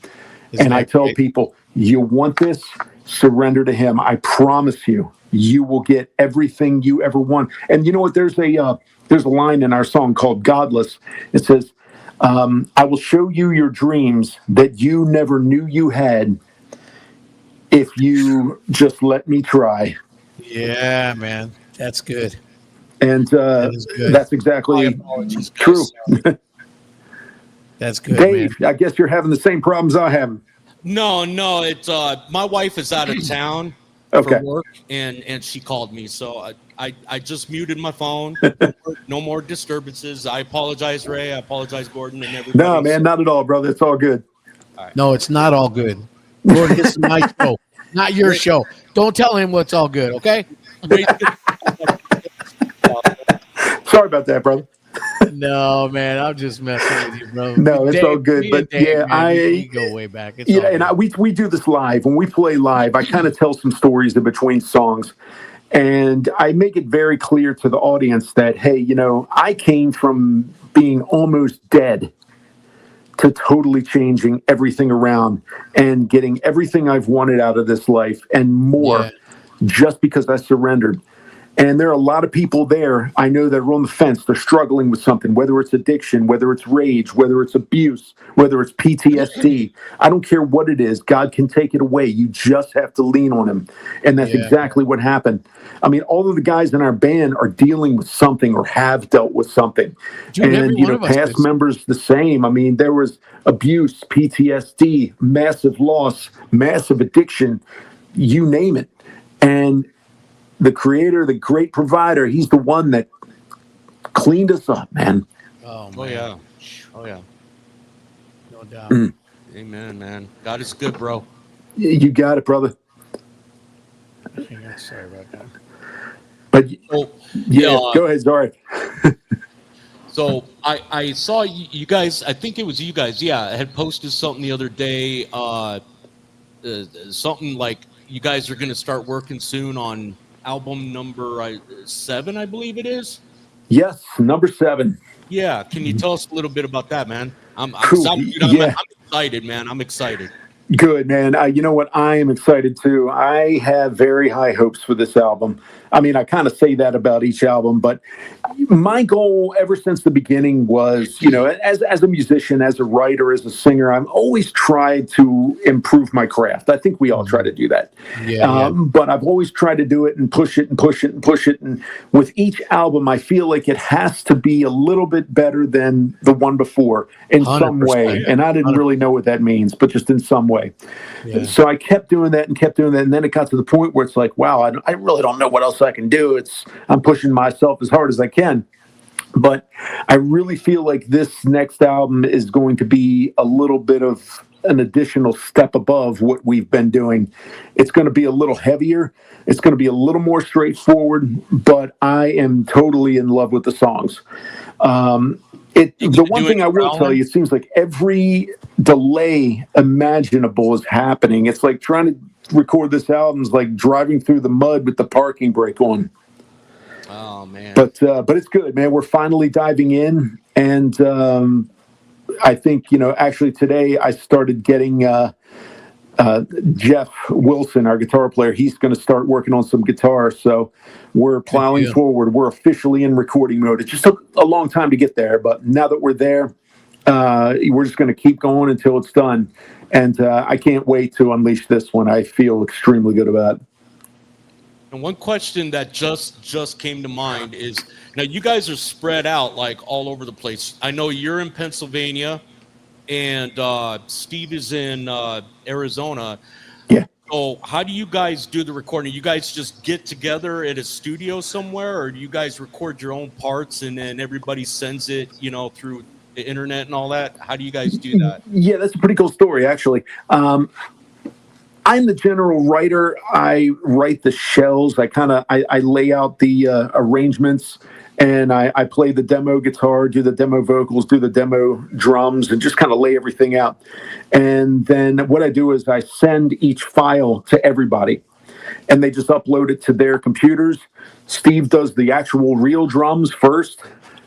And I tell people, you want this? Surrender to him. I promise you, you will get everything you ever want. And you know what? There's a line in our song called Godless. It says, I will show you your dreams that you never knew you had if you just let me try. Yeah, man. That's good. And that's exactly true. That's good, Dave, man. I guess you're having the same problems I have. No, it's my wife is out of town for work, and she called me, so I just muted my phone. No more disturbances. I apologize, Ray. I apologize, Gordon, and everybody. No, man, not at all, brother. It's all good. All right. No, it's not all good. Gordon, this is my show, not your show. Don't tell him what's all good, okay? Sorry about that, brother. No, man, I'm just messing with you, bro. No, it's all good. But Dave, we go way back. It's we do this live. When we play live, I kind of tell some stories in between songs. And I make it very clear to the audience that, hey, you know, I came from being almost dead to totally changing everything around and getting everything I've wanted out of this life and more just because I surrendered. And there are a lot of people there, I know, that are on the fence. They're struggling with something, whether it's addiction, whether it's rage, whether it's abuse, whether it's PTSD. I don't care what it is. God can take it away. You just have to lean on him. And that's exactly what happened. I mean, all of the guys in our band are dealing with something or have dealt with something. Dude, and, you know, past members the same. I mean, there was abuse, PTSD, massive loss, massive addiction. you name it. And the creator, the great provider, he's the one that cleaned us up, man. Oh, man. Oh yeah. Oh yeah. No doubt. Amen, man. God is good, bro. You got it, brother. Yeah, sorry about that. But Oh, yeah, go ahead. Sorry. So I saw you guys, I think it was you guys, had posted something the other day, something like you guys are going to start working soon on album number 7, I believe it is. Yes, number 7. Yeah, can you tell us a little bit about that, man? I'm Cool. I'm Yeah. excited, man. I'm excited. Good, man. You know what? I am excited too. I have very high hopes for this album. I mean, I kind of say that about each album, but my goal ever since the beginning was, as a musician, as a writer, as a singer, I've always tried to improve my craft. I think we all try to do that. But I've always tried to do it and push it and push it and push it. And with each album, I feel like it has to be a little bit better than the one before in some way. And I didn't really know what that means, but just in some way. Yeah. So I kept doing that. And then it got to the point where it's like, wow, I really don't know what else I can do. I'm pushing myself as hard as I can. But I really feel like this next album is going to be a little bit of an additional step above what we've been doing. It's going to be a little heavier. It's going to be a little more straightforward, but I am totally in love with the songs. The one thing I will tell you, it seems like every delay imaginable is happening. It's like trying to record this album is like driving through the mud with the parking brake on. Oh man! But it's good, man. We're finally diving in, and I think actually today I started getting Jeff Wilson, our guitar player. He's going to start working on some guitar, so we're plowing forward. We're officially in recording mode. It just took a long time to get there, but now that we're there, we're just going to keep going until it's done. And I can't wait to unleash this one. I feel extremely good about it. And one question that just came to mind is, now you guys are spread out like all over the place. I know you're in Pennsylvania, and Steve is in Arizona. Yeah. So how do you guys do the recording? You guys just get together at a studio somewhere, or do you guys record your own parts and then everybody sends it, through the internet and all that? How do you guys do that? Yeah, that's a pretty cool story, actually. I'm the general writer. I write the shells. I lay out the arrangements, and I play the demo guitar, do the demo vocals, do the demo drums, and just kind of lay everything out. And then what I do is I send each file to everybody, and they just upload it to their computers. Steve does the actual real drums first,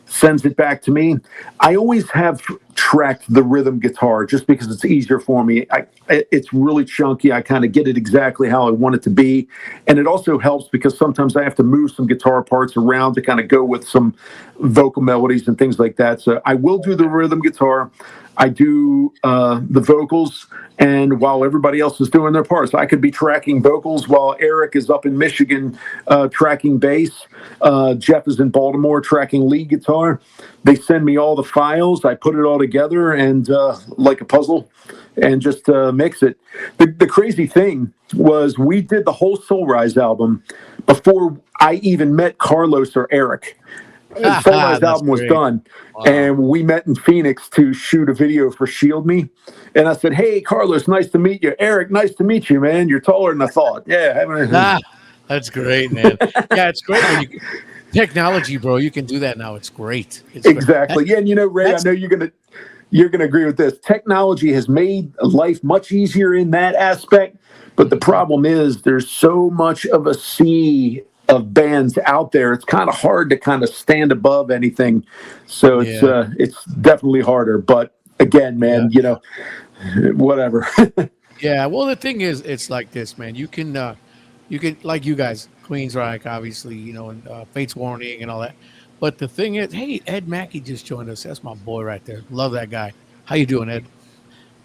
sends it back to me. I always have tracked the rhythm guitar just because it's easier for me. It's really chunky. I kind of get it exactly how I want it to be. And it also helps because sometimes I have to move some guitar parts around to kind of go with some vocal melodies and things like that. So I will do the rhythm guitar. I do the vocals, and while everybody else is doing their parts, I could be tracking vocals while Eric is up in Michigan tracking bass. Jeff is in Baltimore tracking lead guitar. They send me all the files. I put it all together and like a puzzle, and just mix it. The crazy thing was we did the whole Soul Rise album before I even met Carlos or Eric. The Soul Rise album was done. Wow. And we met in Phoenix to shoot a video for Shield Me. And I said, hey, Carlos, nice to meet you. Eric, nice to meet you, man. You're taller than I thought. Yeah. That's great, man. Yeah, it's great when technology, bro. You can do that now. It's great. Exactly. Yeah, and Ray, I know you're gonna agree with this. Technology has made life much easier in that aspect. But the problem is there's so much of a sea of bands out there. It's kind of hard to kind of stand above anything. So it's definitely harder. But again, man, whatever. Yeah. Well, the thing is, it's like this, man. You can like you guys, Queensryche, obviously, and Fates Warning and all that. But the thing is, hey, Ed Mackey just joined us. That's my boy right there. Love that guy. How you doing, Ed?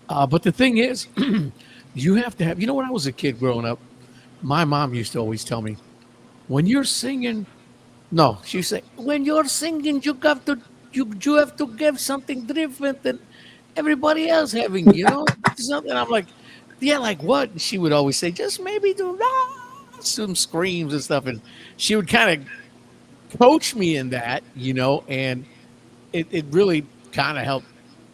But the thing is, you have to have, when I was a kid growing up, my mom used to always tell me, when you're singing, no, she said, when you're singing, you have to give something different than everybody else having, something. I'm like, yeah, like what? And she would always say, just maybe do some screams and stuff. And she would kind of coach me in that, and it really kind of helped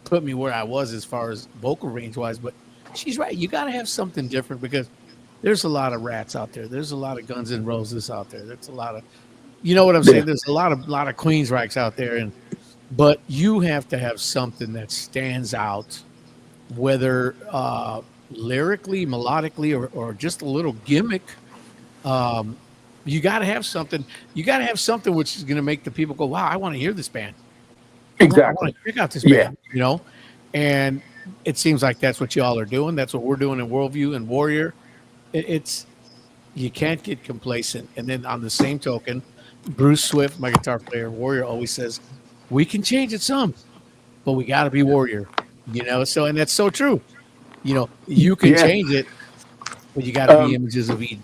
put me where I was as far as vocal range wise. But she's right. You got to have something different because there's a lot of rats out there. There's a lot of Guns N' Roses out there. There's a lot of, you know what I'm saying? There's a lot of Queensryches out there. But you have to have something that stands out, whether lyrically, melodically, or just a little gimmick. You got to have something. You got to have something which is going to make the people go, wow, I want to hear this band. Exactly. I want to check out this band, and it seems like that's what y'all are doing. That's what we're doing in Worldview and Warrior. It's you can't get complacent. And then on the same token, Bruce Swift, my guitar player, Warrior, always says, we can change it some, but we got to be Warrior, So, and that's so true. You can change it, but you got to be Images of Eden.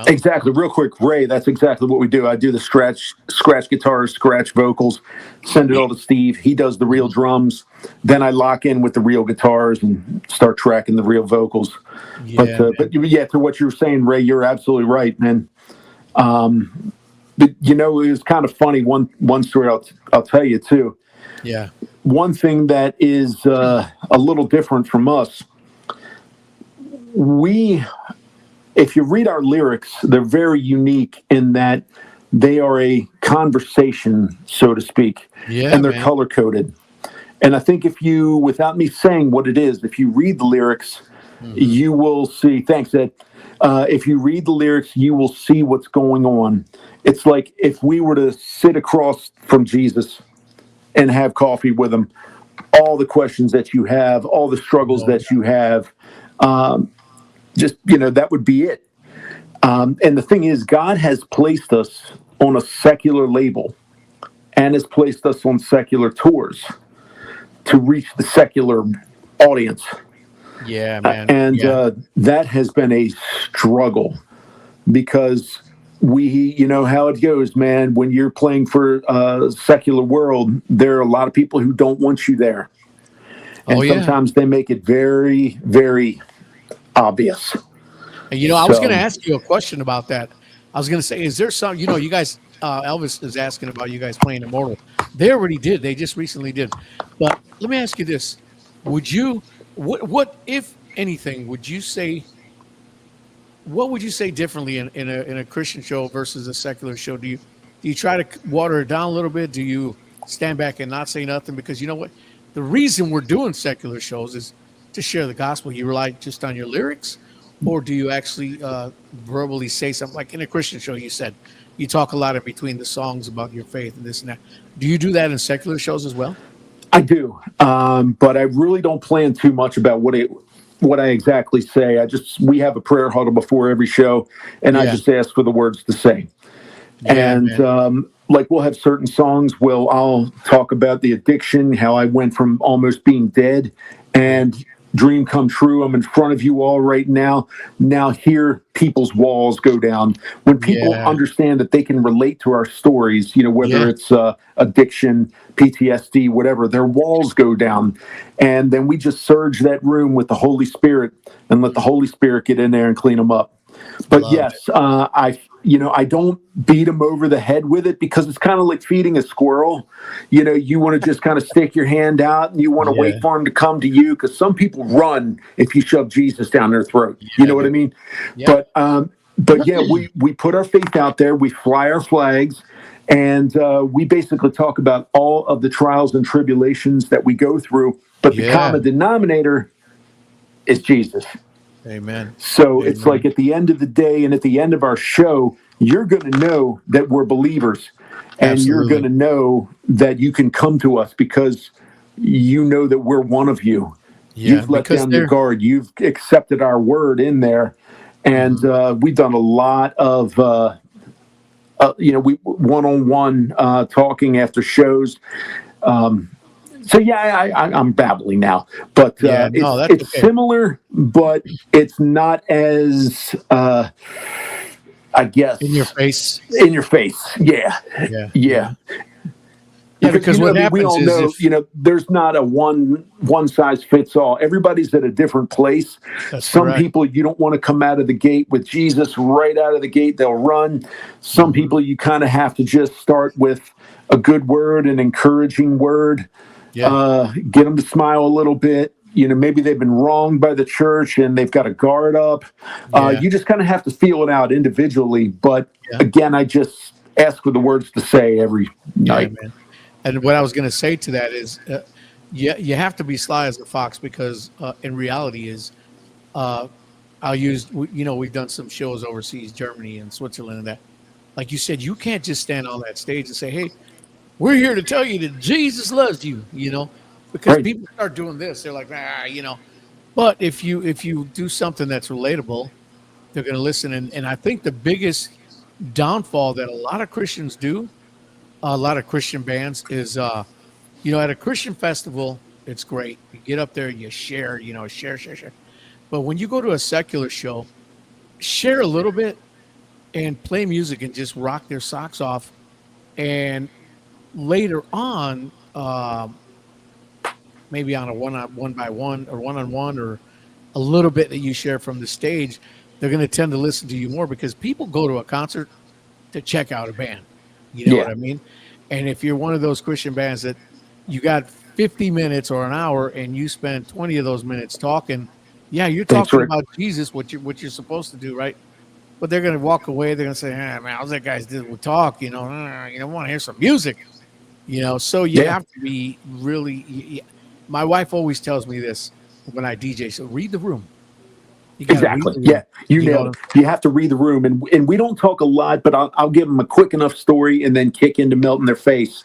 Exactly. Real quick, Ray, that's exactly what we do. I do the scratch guitars, scratch vocals, send it all to Steve. He does the real drums. Then I lock in with the real guitars and start tracking the real vocals. But to what you were saying, Ray, you're absolutely right, man. But it was kind of funny. One story I'll tell you too. Yeah. One thing that is a little different from us. If you read our lyrics, they're very unique in that they are a conversation, so to speak, and they're color coded. And I think if you, without me saying what it is, if you read the lyrics, you will see. Thanks, Ed. If you read the lyrics, you will see what's going on. It's like if we were to sit across from Jesus and have coffee with him, all the questions that you have, all the struggles that you have, that would be it. And the thing is, God has placed us on a secular label and has placed us on secular tours to reach the secular audience. Yeah, man. That has been a struggle because you know how it goes, man. When you're playing for a secular world, there are a lot of people who don't want you there. And sometimes they make it very, very obvious. I was going to ask you a question about that. I was going to say, is there some, you guys, Elvis is asking about you guys playing Immortal. They already did. They just recently did. But let me ask you this. What if anything, would you say, what would you say differently in a Christian show versus a secular show? Do you try to water it down a little bit? Do you stand back and not say nothing? Because you know what? The reason we're doing secular shows is to share the gospel. You rely just on your lyrics? Or do you actually verbally say something? Like in a Christian show, you said you talk a lot in between the songs about your faith and this and that. Do you do that in secular shows as well? I do, but I really don't plan too much about what I exactly say. We have a prayer huddle before every show, and I just ask for the words to say. We'll have certain songs. I'll talk about the addiction, how I went from almost being dead, and dream come true. I'm in front of you all right now. Now hear people's walls go down. When people understand that they can relate to our stories, whether it's addiction, PTSD, whatever, their walls go down. And then we just surge that room with the Holy Spirit and let the Holy Spirit get in there and clean them up. But I don't beat them over the head with it because it's kind of like feeding a squirrel. You want to just kind of stick your hand out and you want to wait for him to come to you because some people run if you shove Jesus down their throat. You know what I mean? Yeah. But we put our faith out there. We fly our flags. And we basically talk about all of the trials and tribulations that we go through. But the common denominator is Jesus. Amen. So it's like at the end of the day and at the end of our show, you're going to know that we're believers. And you're going to know that you can come to us because you know that we're one of you. Yeah, you've let down your guard. You've accepted our word in there. And we've done a lot of... we one-on-one talking after shows. I'm babbling now, but it's similar, but it's not as, I guess, in your face. Yeah. Yeah, because what happens we all is know, there's not a one size fits all. Everybody's at a different place. Some correct. people, you don't want to come out of the gate with Jesus right out of the gate. They'll run. Some people, you kind of have to just start with a good word, an encouraging word, get them to smile a little bit. Maybe they've been wronged by the church and they've got a guard up. You just kind of have to feel it out individually. But again, I just ask for the words to say every night. Man. And what I was going to say to that is, you have to be sly as a fox, because in reality is, I'll use, we've done some shows overseas, Germany and Switzerland, and that, like you said, you can't just stand on that stage and say, hey, we're here to tell you that Jesus loves you, because people start doing this. They're like, but if you do something that's relatable, they're going to listen. And I think the biggest downfall that a lot of Christians do, a lot of Christian bands, is at a Christian festival, it's great. You get up there, you share. But when you go to a secular show, share a little bit and play music and just rock their socks off. And later on, maybe on a one-by-one or one-on-one, or a little bit that you share from the stage, they're going to tend to listen to you more, because people go to a concert to check out a band. You know what I mean? And if you're one of those Christian bands that you got 50 minutes or an hour and you spend 20 of those minutes talking, you're talking about Jesus, what you're supposed to do, right? But they're going to walk away. They're going to say, man, all that guys did was talk, you want to hear some music, so you have to be really, my wife always tells me this when I DJ, so read the room. Exactly. You nailed it. You have to read the room, and we don't talk a lot, but I'll give them a quick enough story and then kick into melting their face.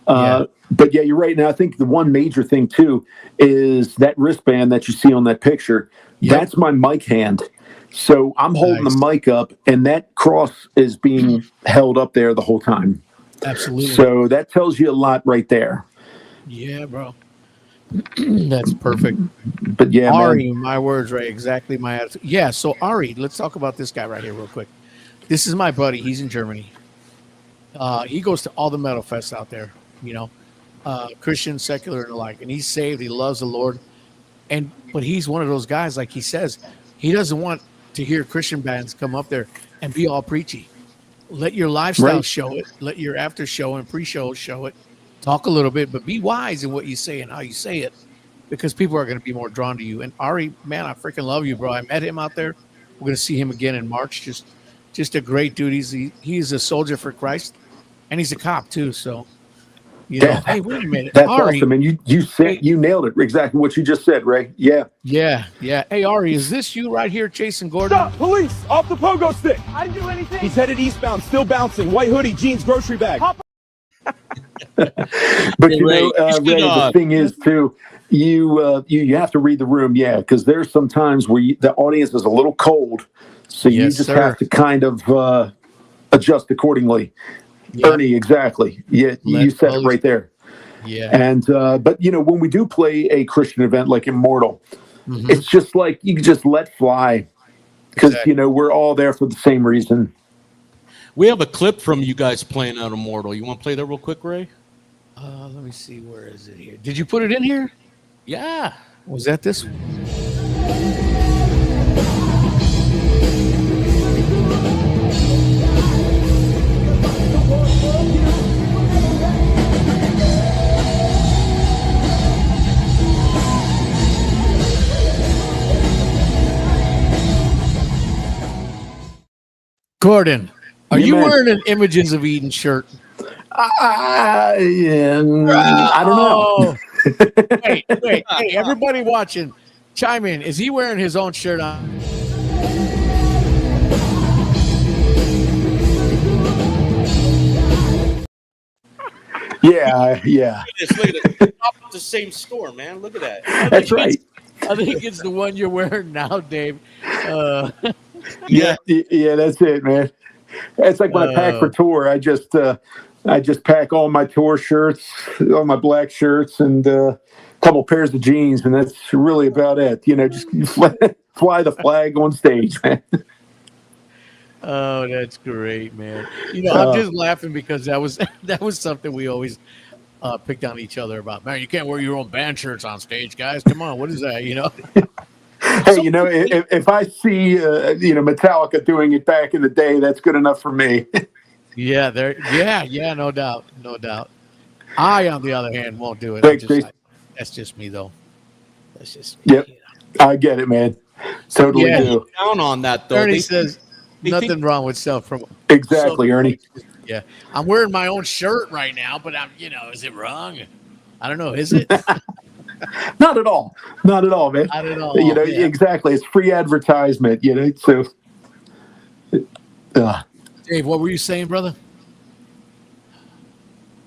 But you're right. Now I think the one major thing too is that wristband that you see on that picture. That's my mic hand. So I'm holding the mic up, and that cross is being held up there the whole time. Absolutely. So that tells you a lot right there. Yeah, bro. That's perfect. But Ari, man. my words, Ray, exactly my attitude. Yeah, so Ari, let's talk about this guy right here real quick. This is my buddy. He's in Germany. He goes to all the metal fests out there, Christian, secular, and the like. And he's saved. He loves the Lord. But he's one of those guys, like he says, he doesn't want to hear Christian bands come up there and be all preachy. Let your lifestyle show it. Let your after show and pre-show show it. Talk a little bit, but be wise in what you say and how you say it, because people are going to be more drawn to you. And Ari, man, I freaking love you, bro. I met him out there. We're going to see him again in March. Just a great dude. He's a soldier for Christ, and he's a cop too. So, hey, wait a minute. That's Ari, awesome. And you nailed it. Exactly what you just said, Ray. Yeah. Hey, Ari, is this you right here chasing Gordon? Stop! Police! Off the pogo stick! I didn't do anything. He's headed eastbound, still bouncing. White hoodie, jeans, grocery bag. But Ray, the thing is too, you have to read the room, because there's some times where the audience is a little cold, so you just have to kind of adjust accordingly. Ernie, exactly. You said it right there. And but when we do play a Christian event like Immortal, it's just like you can just let fly, because we're all there for the same reason. We have a clip from you guys playing out Immortal. You want to play that real quick, Ray? Let me see. Where is it here? Did you put it in here? Yeah. Was that this one? Gordon, are you wearing an Images of Eden shirt? I don't know. Wait. Hey, everybody watching, chime in. Is he wearing his own shirt on? Yeah. Look at it. The same store, man. Look at that. That's right. I think it's the one you're wearing now, Dave. Yeah, that's it, man. It's like when I pack for tour, I just pack all my tour shirts, all my black shirts, and a couple pairs of jeans, and that's really about it. Just fly the flag on stage, man. Oh, that's great, man. I'm just laughing because that was something we always picked on each other about, man, you can't wear your own band shirts on stage, guys. Come on, what is that? Hey, if I see Metallica doing it back in the day, that's good enough for me. Yeah, no doubt. I, on the other hand, won't do it. Thanks, Jason. That's just me, though. That's just me. Yep, I get it, man. Totally do. Down on that though. Ernie says nothing wrong with self-promote. Exactly, Ernie. Yeah, I'm wearing my own shirt right now, but is it wrong? I don't know. Is it? Not at all. Not at all, man. Not at all. Exactly. It's free advertisement. So. Dave, what were you saying, brother?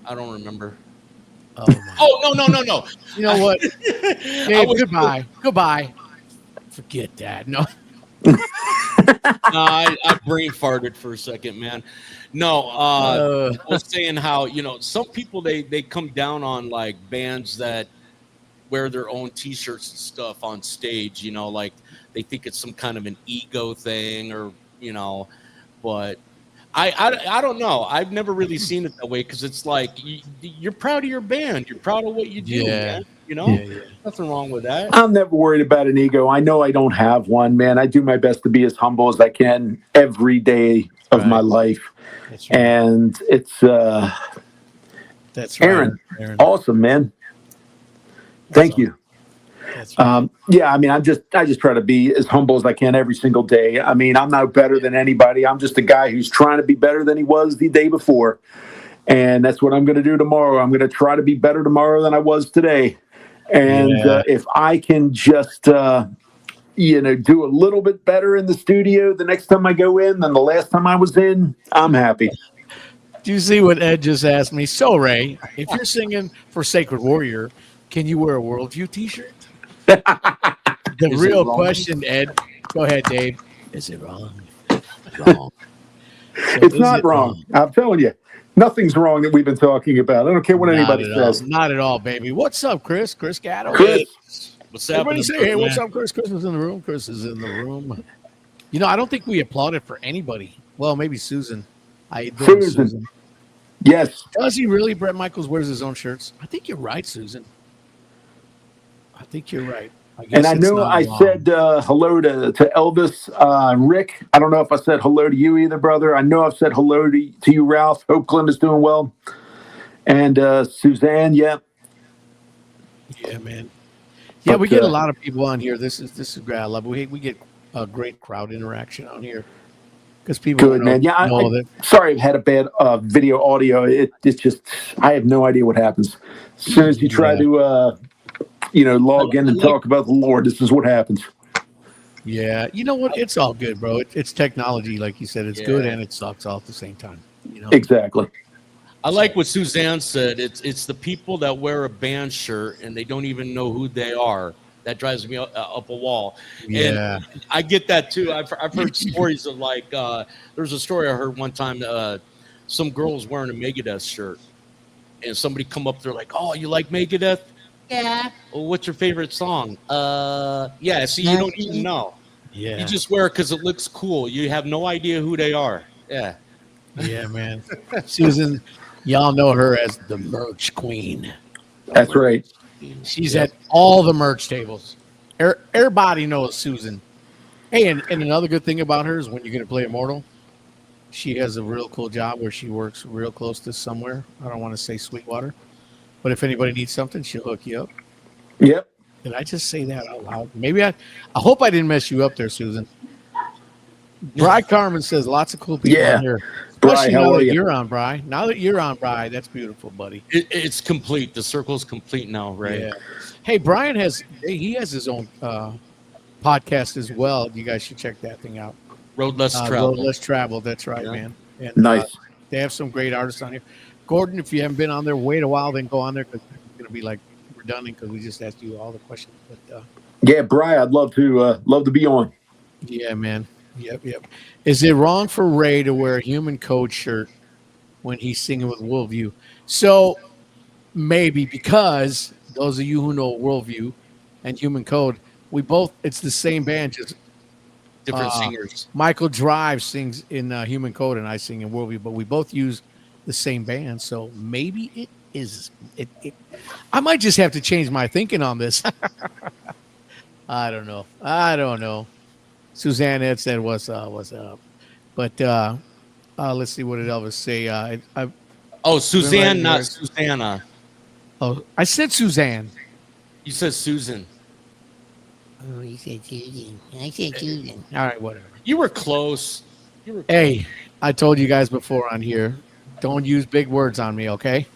I don't remember. Oh, no. You know what? Dave, goodbye. Forget that. No. I brain farted for a second, man. No, I was saying how, some people, they come down on like bands that wear their own T-shirts and stuff on stage, like they think it's some kind of an ego thing or, but I don't know. I've never really seen it that way because it's like you're proud of your band. You're proud of what you do, man. Nothing wrong with that. I'm never worried about an ego. I know I don't have one, man. I do my best to be as humble as I can every day of my life. That's right. And it's that's right. Aaron. Awesome, man. Thank you. That's right. I just try to be as humble as I can every single day. I mean, I'm not better than anybody. I'm just a guy who's trying to be better than he was the day before. And that's what I'm going to do tomorrow. I'm going to try to be better tomorrow than I was today. And if I can just, do a little bit better in the studio the next time I go in than the last time I was in, I'm happy. Do you see what Ed just asked me? So, Ray, if you're singing for Sacred Warrior, can you wear a Worldview T-shirt? The real question, Ed. Go ahead, Dave. Is it wrong? Wrong. It's not wrong. I'm telling you. Nothing's wrong that we've been talking about. I don't care what anybody says. Not at all, baby. What's up, Chris? Chris Gatto. Chris. What's happening? Everybody say, hey, what's up, Chris? Chris is in the room. Chris is in the room. I don't think we applauded for anybody. Well, maybe Susan. Susan. Yes. Does he really? Brett Michaels wears his own shirts. I think you're right, Susan. I think you're right. And I know I said hello to Elvis, Rick. I don't know if I said hello to you either, brother. I know I've said hello to you, Ralph. Hope Clint is doing well. And Suzanne, Yeah, man. Yeah, but we get a lot of people on here. This is great. I love it. We get a great crowd interaction on here. Because people good, man. Yeah, sorry I've had a bad video audio. It's just, I have no idea what happens. As soon as you try to... log in and talk about the Lord. This is what happens. Yeah. You know what? It's all good, bro. It's technology, like you said. It's good and it sucks all at the same time. Exactly. I like what Suzanne said. It's the people that wear a band shirt and they don't even know who they are. That drives me up a wall. Yeah. And I get that too. I've heard stories of like, there's a story I heard one time, some girls wearing a Megadeth shirt and somebody come up there like, oh, you like Megadeth? Yeah. Well, what's your favorite song? Yeah. See, you don't even know. Yeah. You just wear it because it looks cool. You have no idea who they are. Yeah. Yeah, man. Susan, y'all know her as the merch queen. That's right. She's at all the merch tables. Everybody knows Susan. Hey, and another good thing about her is when you're going to play Immortal, she has a real cool job where she works real close to somewhere. I don't want to say Sweetwater. But if anybody needs something, she'll hook you up. Yep. Did I just say that out loud? Maybe I hope I didn't mess you up there, Susan. Bri Carmen says lots of cool people on here. Bri, how are you? You're on, Bri. Now that you're on, Bri, that's beautiful, buddy. It's complete. The circle's complete now, right? Yeah. Hey, Brian has his own podcast as well. You guys should check that thing out. Road Less Traveled. Road Less Traveled. That's right, man. And, nice. They have some great artists on here. Gordon, if you haven't been on there, wait a while, then go on there because it's going to be like redundant because we just asked you all the questions. But yeah, Bri, I'd love to be on. Yeah, man. Yep. Is it wrong for Ray to wear a Human Code shirt when he's singing with Worldview? So maybe because those of you who know Worldview and Human Code, it's the same band, just different singers. Michael Drive sings in Human Code and I sing in Worldview, but we both use the same band, so maybe is it. I might just have to change my thinking on this. I don't know. Suzanne had said what's up, but let's see what did Elvis say. Suzanne, not Susanna. Oh, I said Suzanne. You said Susan. Oh, you said Susan. I said Susan. All right, whatever. You were close. Hey, I told you guys before on here, don't use big words on me, okay?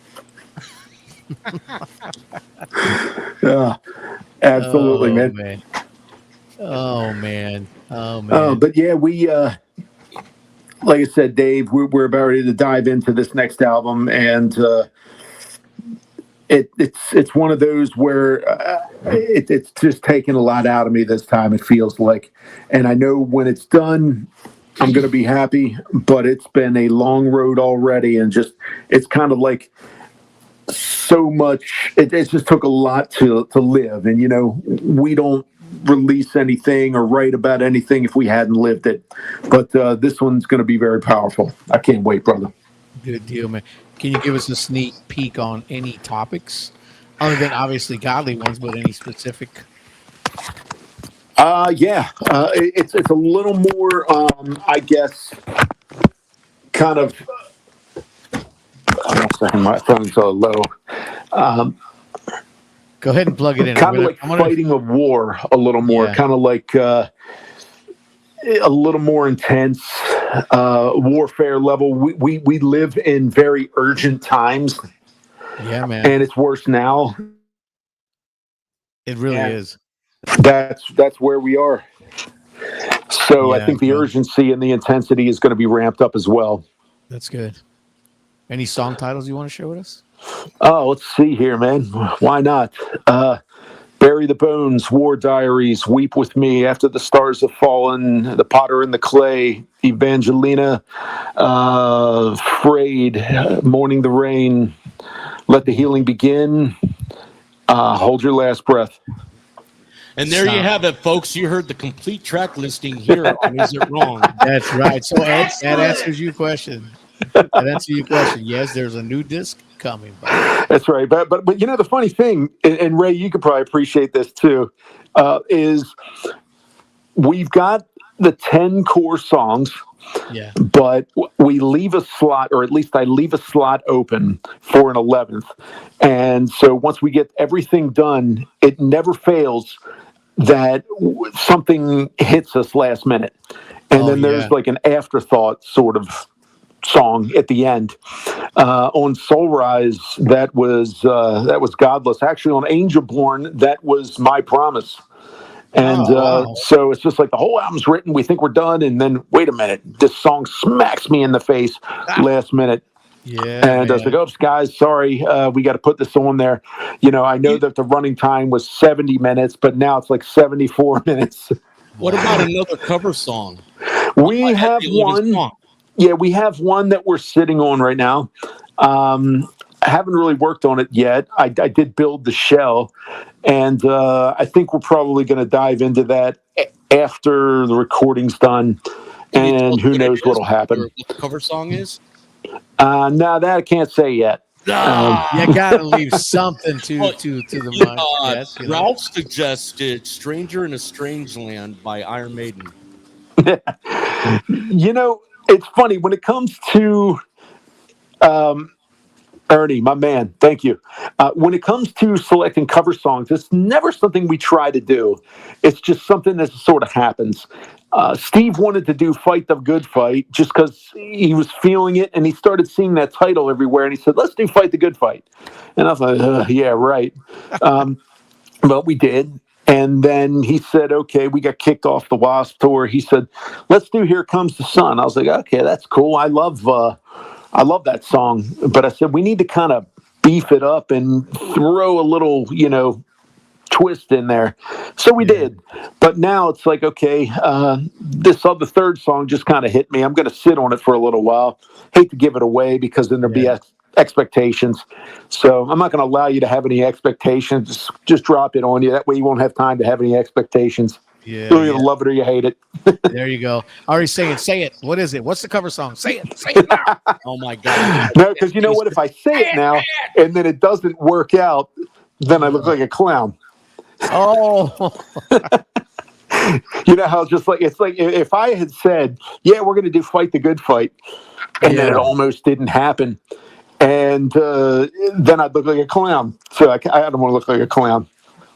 Yeah, absolutely, man. Oh man. But yeah, we like I said, Dave, we're about ready to dive into this next album, and it's one of those where it's just taking a lot out of me this time. It feels like, and I know when it's done, I'm going to be happy. But it's been a long road already, and just it's kind of like so much. It just took a lot to live, and we don't release anything or write about anything if we hadn't lived it. But this one's going to be very powerful. I can't wait, brother. Good deal, man. Can you give us a sneak peek on any topics other than obviously godly ones, but any specific? It's a little more, I guess, kind of. I'm saying my phone's so low. Go ahead and plug it in. Kind of like fighting a war a little more, kind of like a little more intense warfare level. We live in very urgent times. Yeah, man. And it's worse now. It really is. That's where we are. So I think the urgency and the intensity is going to be ramped up as well. That's good. Any song titles you want to share with us? Oh, let's see here, man. Why not? Bury the Bones, War Diaries, Weep With Me, After the Stars Have Fallen, The Potter and the Clay, Evangelina, Frayed, Mourning the Rain, Let the Healing Begin, Hold Your Last Breath. And there you have it, folks. You heard the complete track listing here on Is It Wrong? That's right. So Ed, that answers your question. That answers your question. Yes, there's a new disc coming. That's right. But the funny thing, and Ray, you could probably appreciate this too, is we've got the 10 core songs. Yeah. But we leave a slot, or at least I leave a slot open for an 11th. And so once we get everything done, it never fails that something hits us last minute. And then there's like an afterthought sort of song at the end. On Soul Rise, that was Godless. Actually, on Angel Born, that was My Promise. And so it's just like the whole album's written. We think we're done, and then wait a minute, this song smacks me in the face last minute. Yeah, and I was like, "Oh, guys, sorry, we got to put this on there." I know that the running time was 70 minutes, but now it's like 74 minutes. What about another cover song? We have one. Yeah, we have one that we're sitting on right now. I haven't really worked on it yet. I did build the shell, and I think we're probably going to dive into that after the recording's done, and who knows what'll happen. What the cover song is? No, that I can't say yet. You got to leave something to the mind. Yes, Ralph suggested "Stranger in a Strange Land" by Iron Maiden. It's funny when it comes to Ernie, my man, thank you. When it comes to selecting cover songs, it's never something we try to do. It's just something that sort of happens. Steve wanted to do Fight the Good Fight just because he was feeling it, and he started seeing that title everywhere, and he said, let's do Fight the Good Fight. And I was like, yeah, right. But we did. And then he said, okay, we got kicked off the Wasp tour. He said, let's do Here Comes the Sun. I was like, okay, that's cool. I love that song. But I said, we need to kind of beef it up and throw a little, twist in there. So we did. But now it's like, okay, this other third song just kind of hit me. I'm going to sit on it for a little while. Hate to give it away because then there'll be expectations. So I'm not going to allow you to have any expectations. Just drop it on you. That way you won't have time to have any expectations. Yeah, You either love it or you hate it. There you go. Already saying, say it. What is it? What's the cover song? Say it now. Oh my God. No, because you know what? If I say it now and then it doesn't work out, then I look like a clown. Oh, You know how it's like if I had said, "Yeah, we're going to do Fight the Good Fight," and then it almost didn't happen, and then I'd look like a clown. So I don't want to look like a clown.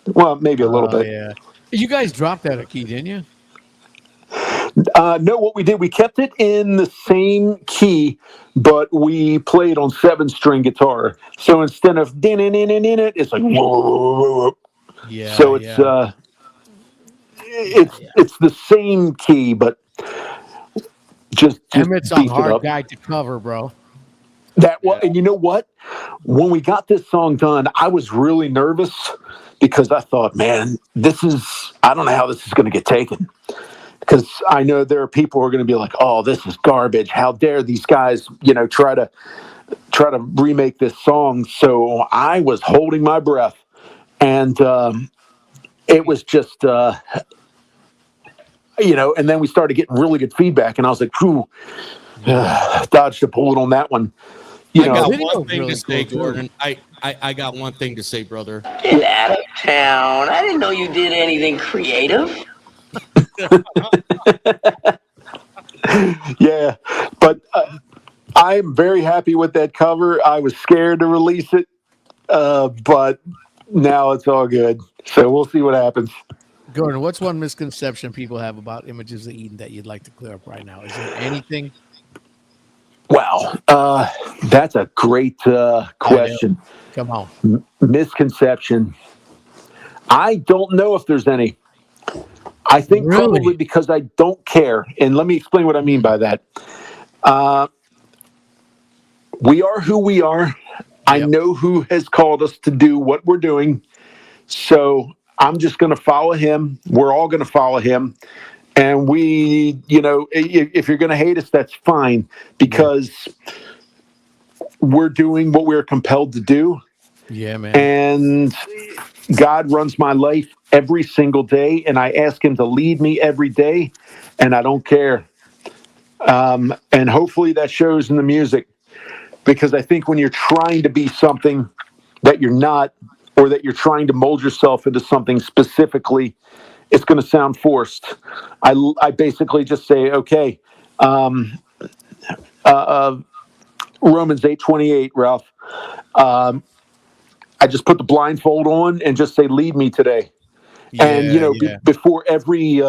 Well, maybe a little bit. Yeah. You guys dropped that a key, didn't you? No, what we did, we kept it in the same key, but we played on 7-string guitar. So instead of din in it, it's like whoa. Yeah. So it's the same key, but just Emmett's a beef it hard up. guy to cover, bro. And you know what? When we got this song done, I was really nervous because I thought, man, I don't know how this is going to get taken. Because I know there are people who are going to be like, oh, this is garbage. How dare these guys, try to remake this song. So I was holding my breath. And it was just, and then we started getting really good feedback. And I was like, whew, dodged a bullet on that one. I got Video one thing really to say, cool, too. Gordon. I got one thing to say, brother. Get out of town. I didn't know you did anything creative. Yeah, but I'm very happy with that cover. I was scared to release it, but now it's all good. So we'll see what happens. Gordon, what's one misconception people have about Images of Eden that you'd like to clear up right now? Is there anything? Wow, that's a great question. Come on. Misconception. I don't know if there's any. I think Really? probably because I don't care. And let me explain what I mean by that. We are who we are. I know who has called us to do what we're doing. So I'm just going to follow him. We're all going to follow him. And we, if you're going to hate us, that's fine, because we're doing what we're compelled to do. Yeah, man. And God runs my life every single day, and I ask him to lead me every day, and I don't care. And hopefully that shows in the music, because I think when you're trying to be something that you're not, or that you're trying to mold yourself into something specifically, it's going to sound forced. I basically just say, okay, Romans 8:28, Ralph. I just put the blindfold on and just say, lead me today. Before every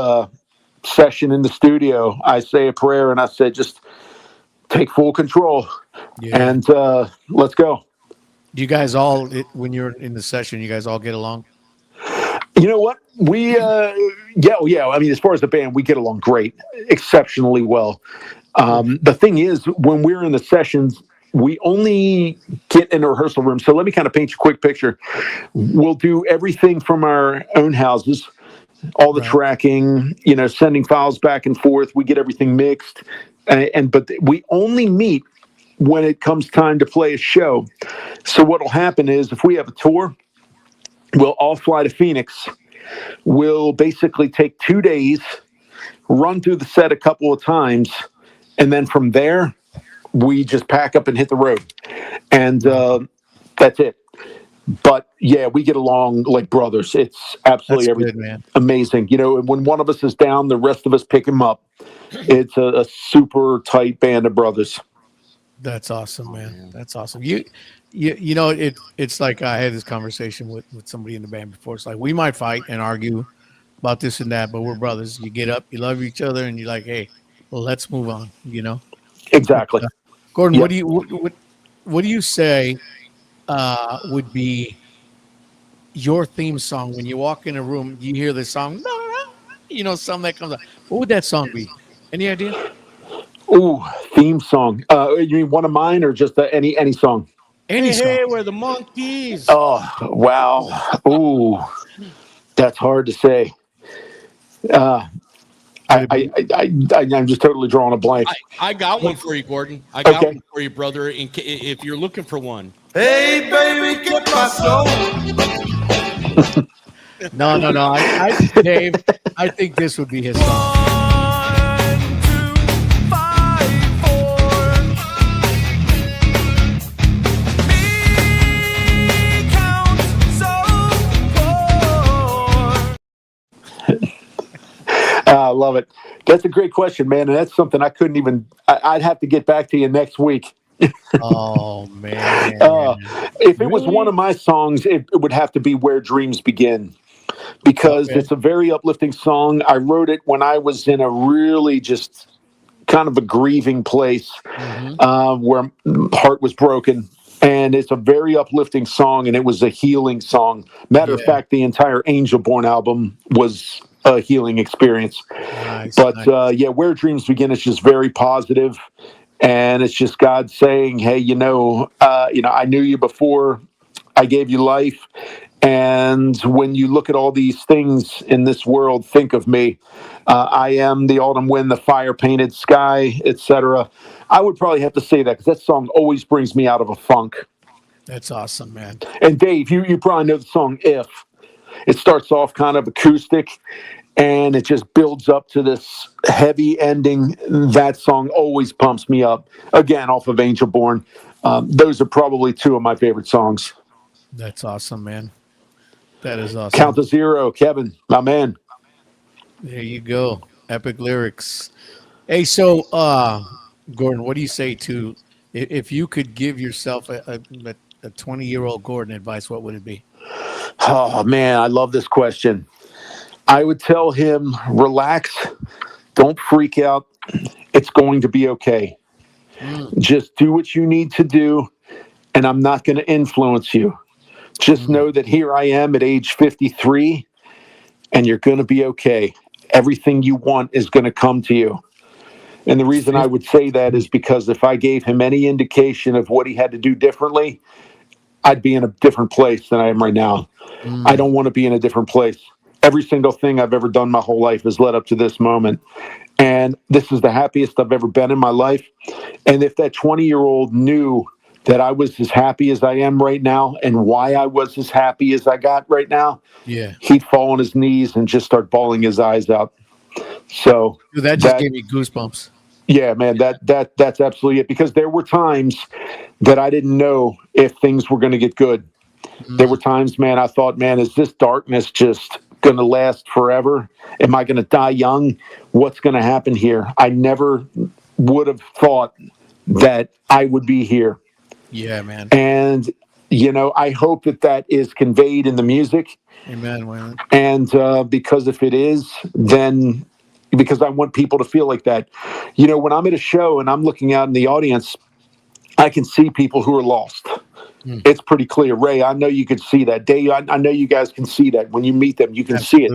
session in the studio, I say a prayer and I say, just take full control and let's go. Do you guys all, when you're in the session, you guys all get along? You know what? We, I mean, as far as the band, we get along great, exceptionally well. The thing is, when we're in the sessions, we only get in a rehearsal room. So let me kind of paint you a quick picture. We'll do everything from our own houses, all the tracking, sending files back and forth. We get everything mixed. But we only meet when it comes time to play a show. So what will happen is, if we have a tour, we'll all fly to Phoenix. We'll basically take 2 days, run through the set a couple of times, and then from there, we just pack up and hit the road. And that's it. But yeah, we get along like brothers. It's absolutely Good, man. amazing. When one of us is down, the rest of us pick him up. It's a super tight band of brothers. That's awesome, man. That's awesome. It's like I had this conversation with somebody in the band before. It's like, we might fight and argue about this and that, but we're brothers. You get up, you love each other, and you're like, hey, well, let's move on, Exactly. Gordon, what do you say would be your theme song when you walk in a room? You hear this song, something that comes up. What would that song be? Any idea? Ooh, theme song. You mean one of mine, or just any song? Any song. Hey, we're the monkeys. Oh, wow. Ooh, that's hard to say. I'm just totally drawing a blank. I got one for you, Gordon. I got one for you, brother, if you're looking for one. Hey, baby, get my soul. No. Dave, I think this would be his song. 1, 2, 5, 4. Me count so poor. I love it. That's a great question, man. And that's something I couldn't even, I'd have to get back to you next week. Oh man. If it was one of my songs, it would have to be Where Dreams Begin, because it's a very uplifting song. I wrote it when I was in a really just kind of a grieving place where my heart was broken. And it's a very uplifting song, and it was a healing song. Matter of fact, the entire Angel Born album was a healing experience. But Where Dreams Begin is just very positive. And it's just God saying, hey, I knew you before I gave you life. And when you look at all these things in this world, think of me. I am the autumn wind, the fire painted sky, etc. I would probably have to say that because that song always brings me out of a funk. That's awesome, man. And Dave, you probably know the song If. It starts off kind of acoustic, and it just builds up to this heavy ending. That song always pumps me up. Again, off of Angel Born. Those are probably two of my favorite songs. That's awesome, man. That is awesome. Count to Zero, Kevin, my man. There you go. Epic lyrics. Hey, so Gordon, what do you say to if you could give yourself a 20-year-old Gordon advice, what would it be? Oh, man, I love this question. I would tell him, relax, don't freak out. It's going to be okay. Just do what you need to do, and I'm not going to influence you. Just know that here I am at age 53, and you're going to be okay. Everything you want is going to come to you. And the reason I would say that is because if I gave him any indication of what he had to do differently, I'd be in a different place than I am right now. I don't want to be in a different place. Every single thing I've ever done my whole life has led up to this moment. And this is the happiest I've ever been in my life. And if that 20-year-old knew that I was as happy as I am right now and why I was as happy as I got right now, he'd fall on his knees and just start bawling his eyes out. So dude, that just gave me goosebumps. Yeah, man, that's absolutely it. Because there were times that I didn't know if things were going to get good. There were times, man, I thought, man, is this darkness just going to last forever? Am I going to die young? What's going to happen here? I never would have thought that I would be here. Yeah, man. And, I hope that is conveyed in the music. Amen, man. And because if it is, then because I want people to feel like that. When I'm at a show and I'm looking out in the audience, I can see people who are lost. It's pretty clear. Ray, I know you can see that. Dave, I know you guys can see that. When you meet them, you can see it.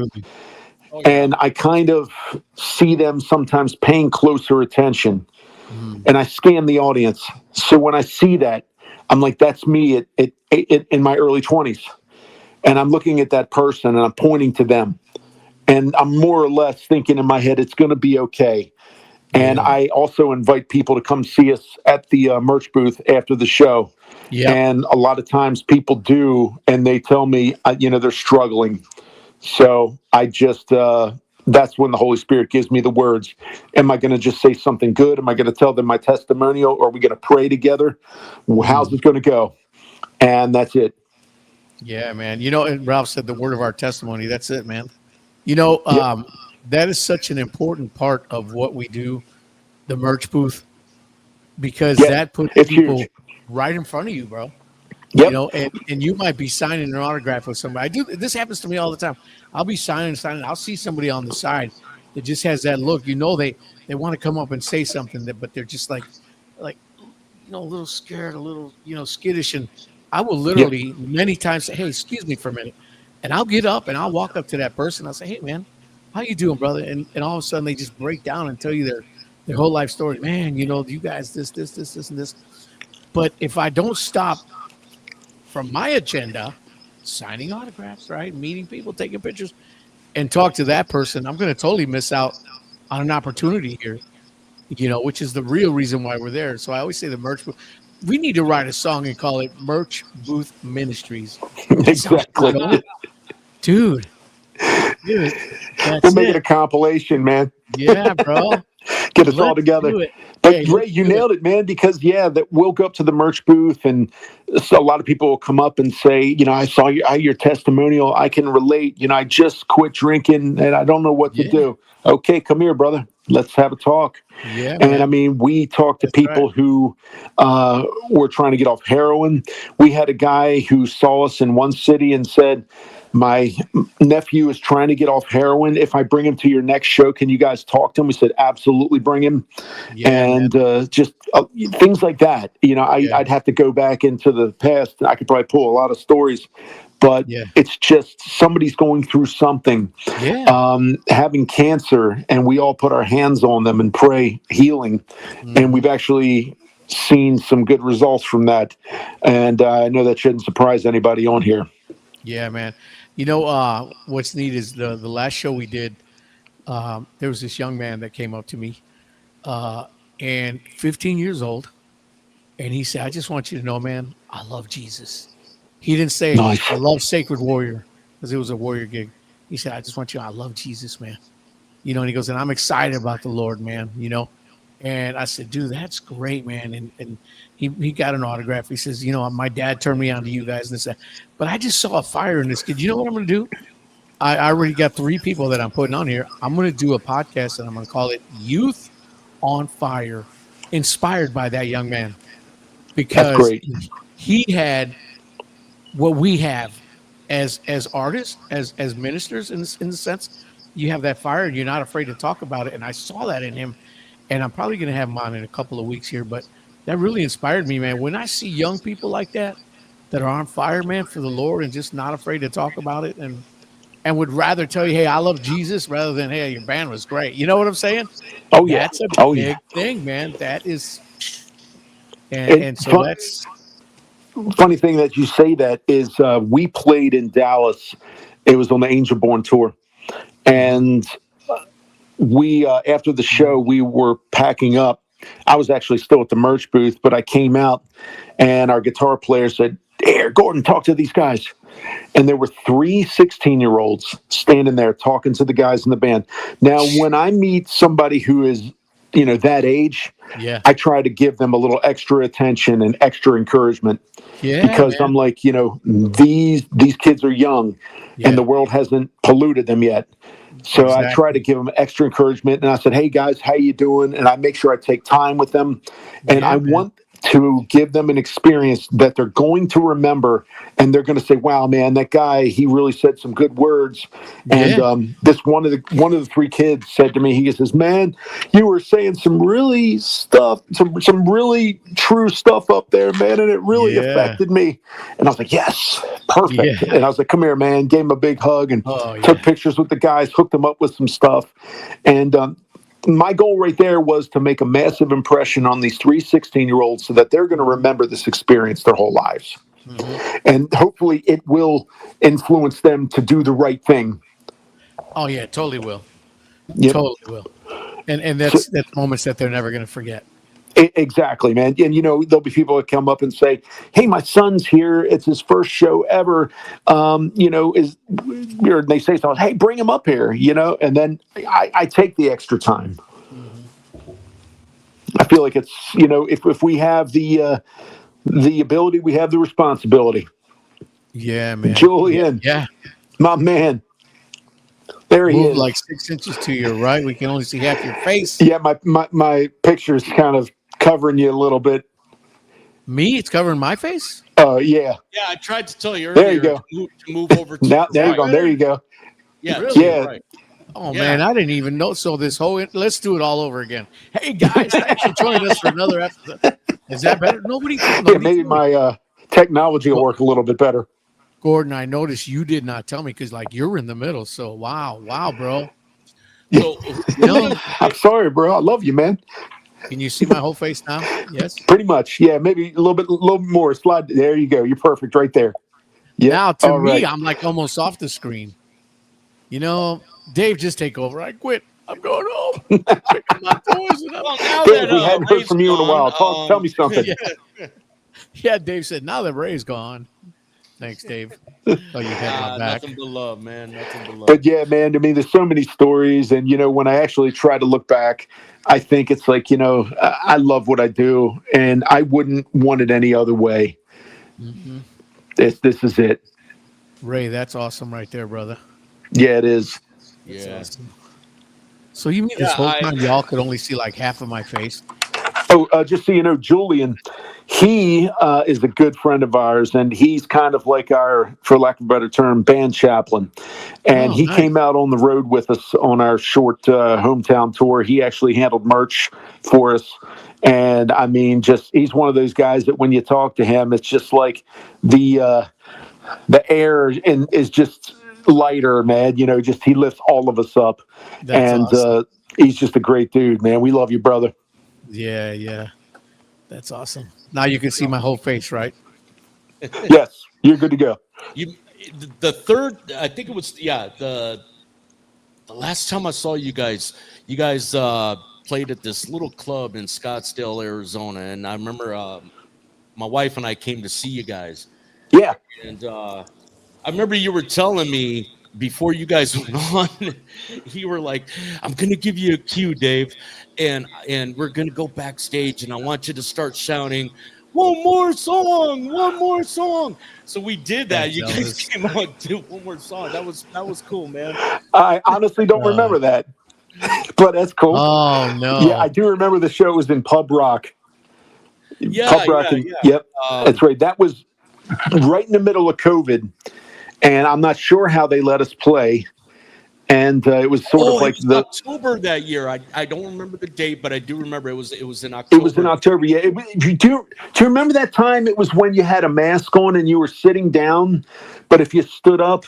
Oh, yeah. And I kind of see them sometimes paying closer attention. And I scan the audience. So when I see that, I'm like, that's me in my early 20s. And I'm looking at that person and I'm pointing to them. And I'm more or less thinking in my head, it's going to be okay. And I also invite people to come see us at the merch booth after the show. Yeah. And a lot of times people do, and they tell me, they're struggling. So I just, that's when the Holy Spirit gives me the words. Am I going to just say something good? Am I going to tell them my testimonial? Or are we going to pray together? How's it going to go? And that's it. Yeah, man. And Ralph said the word of our testimony. That's it, man. That is such an important part of what we do, the merch booth, because that puts people right in front of you, bro. Yep. And you might be signing an autograph with somebody. This happens to me all the time. I'll be signing. I'll see somebody on the side that just has that look. They want to come up and say something, but they're just like a little scared, a little, skittish. And I will literally many times say, hey, excuse me for a minute. And I'll get up and I'll walk up to that person. I'll say, hey, man, how you doing, brother? And all of a sudden they just break down and tell you their whole life story. Man, you guys, this, and this. But if I don't stop from my agenda, signing autographs, right, meeting people, taking pictures, and talk to that person, I'm going to totally miss out on an opportunity here, which is the real reason why we're there. So I always say the merch booth. We need to write a song and call it Merch Booth Ministries. Exactly. Dude, We'll make it a compilation, man. Yeah, bro. Get us all together. But Hey, Ray, you nailed it, man, because that we'll go up to the merch booth and so a lot of people will come up and say, I saw your testimonial. I can relate. I just quit drinking and I don't know what to do. Okay, come here, brother. Let's have a talk. Yeah, and man. I mean, we talked to people who were trying to get off heroin. We had a guy who saw us in one city and said, my nephew is trying to get off heroin. If I bring him to your next show, can you guys talk to him? We said, absolutely, bring him. And just things like that. I'd have to go back into the past. I could probably pull a lot of stories, but it's just somebody's going through something, having cancer, and we all put our hands on them and pray healing. And we've actually seen some good results from that. And I know that shouldn't surprise anybody on here. Yeah, man. What's neat is the last show we did, there was this young man that came up to me, and 15 years old, and he said, I just want you to know, man, I love Jesus. He didn't say, I love Sacred Warrior, because it was a warrior gig. He said, I just want you to know, I love Jesus, man. And he goes, and I'm excited about the Lord, man, And I said, dude, that's great, man. And he got an autograph. He says, my dad turned me on to you guys and this, that. But I just saw a fire in this kid. You know what I'm going to do? I already got 3 people that I'm putting on here. I'm going to do a podcast and I'm going to call it Youth on Fire, inspired by that young man. Because he had what we have as artists, as ministers in the sense. You have that fire and you're not afraid to talk about it. And I saw that in him. And I'm probably going to have him on in a couple of weeks here. But that really inspired me, man. When I see young people like that are on fire, man, for the Lord and just not afraid to talk about it and would rather tell you, hey, I love Jesus rather than, hey, your band was great. You know what I'm saying? Oh, yeah. That's a big thing, man. That is. And so that's. Funny thing that you say that is we played in Dallas. It was on the Angel Born tour. And we, after the show, we were packing up. I was actually still at the merch booth, but I came out and our guitar player said, here, Gordon, talk to these guys. And there were 3 16-year-olds standing there talking to the guys in the band. Now, when I meet somebody who is, that age, I try to give them a little extra attention and extra encouragement. Yeah, because man. I'm like, these kids are young and the world hasn't polluted them yet. So I try to give them extra encouragement. And I said, hey, guys, how you doing? And I make sure I take time with them. And I want to give them an experience that they're going to remember. And they're going to say, wow, man, that guy, he really said some good words. And this one of the 3 kids said to me, he says, man, you were saying some really some really true stuff up there, man. And it really affected me. And I was like, yes, perfect. And I was like, come here, man. Gave him a big hug and took pictures with the guys, hooked them up with some stuff. And, my goal right there was to make a massive impression on these 3 16-year-olds so that they're going to remember this experience their whole lives. And hopefully it will influence them to do the right thing. Oh, yeah, totally will. Yep. Totally will. And that's moments that they're never going to forget. Exactly, man. And, there'll be people that come up and say, hey, my son's here. It's his first show ever. Or they say something, hey, bring him up here, and then I take the extra time. I feel like it's, if we have the ability, we have the responsibility. Yeah, man. Julian. Yeah. My man. There he is. Like 6 inches to your right. We can only see half your face. Yeah, my picture's kind of covering you a little bit. Me? It's covering my face? Oh, yeah. Yeah, I tried to tell you earlier there you go. To move over to now, there you go. There you go. Yeah. Really? Yeah. Right. Oh, man, I didn't even know. So let's do it all over again. Hey, guys, thanks for joining us for another episode. Is that better? Nobody maybe my technology will work a little bit better. Gordon, I noticed you did not tell me because, you're in the middle. So, wow, bro. So, I'm sorry, bro. I love you, man. Can you see my whole face now? Yes. Pretty much. Yeah, maybe a little more. Slide. There you go. You're perfect right there. Yeah. Now, to me, I'm almost off the screen. Dave, just take over. I quit. I'm going home. My toys and Dave, we hadn't heard from you in a while. Tell me something. Yeah, Dave said, now that Ray's gone. Thanks, Dave. Oh, you had my back. Nothing but love, man. Nothing but love. But yeah, man, I mean, there's so many stories. And, when I actually try to look back, I think it's like, I love what I do and I wouldn't want it any other way. Mm-hmm. This is it. Ray, that's awesome right there, brother. Yeah, it is. Yeah. Awesome. So you mean this whole time y'all could only see like half of my face? Oh, just so you know, Julian, he is a good friend of ours, and he's kind of like our, for lack of a better term, band chaplain. And he came out on the road with us on our short hometown tour. He actually handled merch for us. And I mean, he's one of those guys that when you talk to him, it's just like the air is just lighter, man. He lifts all of us up. That's awesome. He's just a great dude, man. We love you, brother. Yeah. That's awesome. Now you can see my whole face, right? Yes, you're good to go. The third, I think it was, the last time I saw you guys played at this little club in Scottsdale, Arizona, and I remember my wife and I came to see you guys. Yeah. And I remember you were telling me before you guys went on, you were like, I'm going to give you a cue, Dave, and we're going to go backstage, and I want you to start shouting, one more song. So we did that. You guys came out and did one more song. That was cool, man. I honestly don't remember that, but that's cool. Oh, no. Yeah, I do remember the show was in Pub Rock. Yeah, Pub Rock. Yep, that's right. That was right in the middle of COVID. And I'm not sure how they let us play. And it was sort of like October that year. I don't remember the date, but I do remember it was in October. It was in October, yeah. Do you remember that time? It was when you had a mask on and you were sitting down, but if you stood up,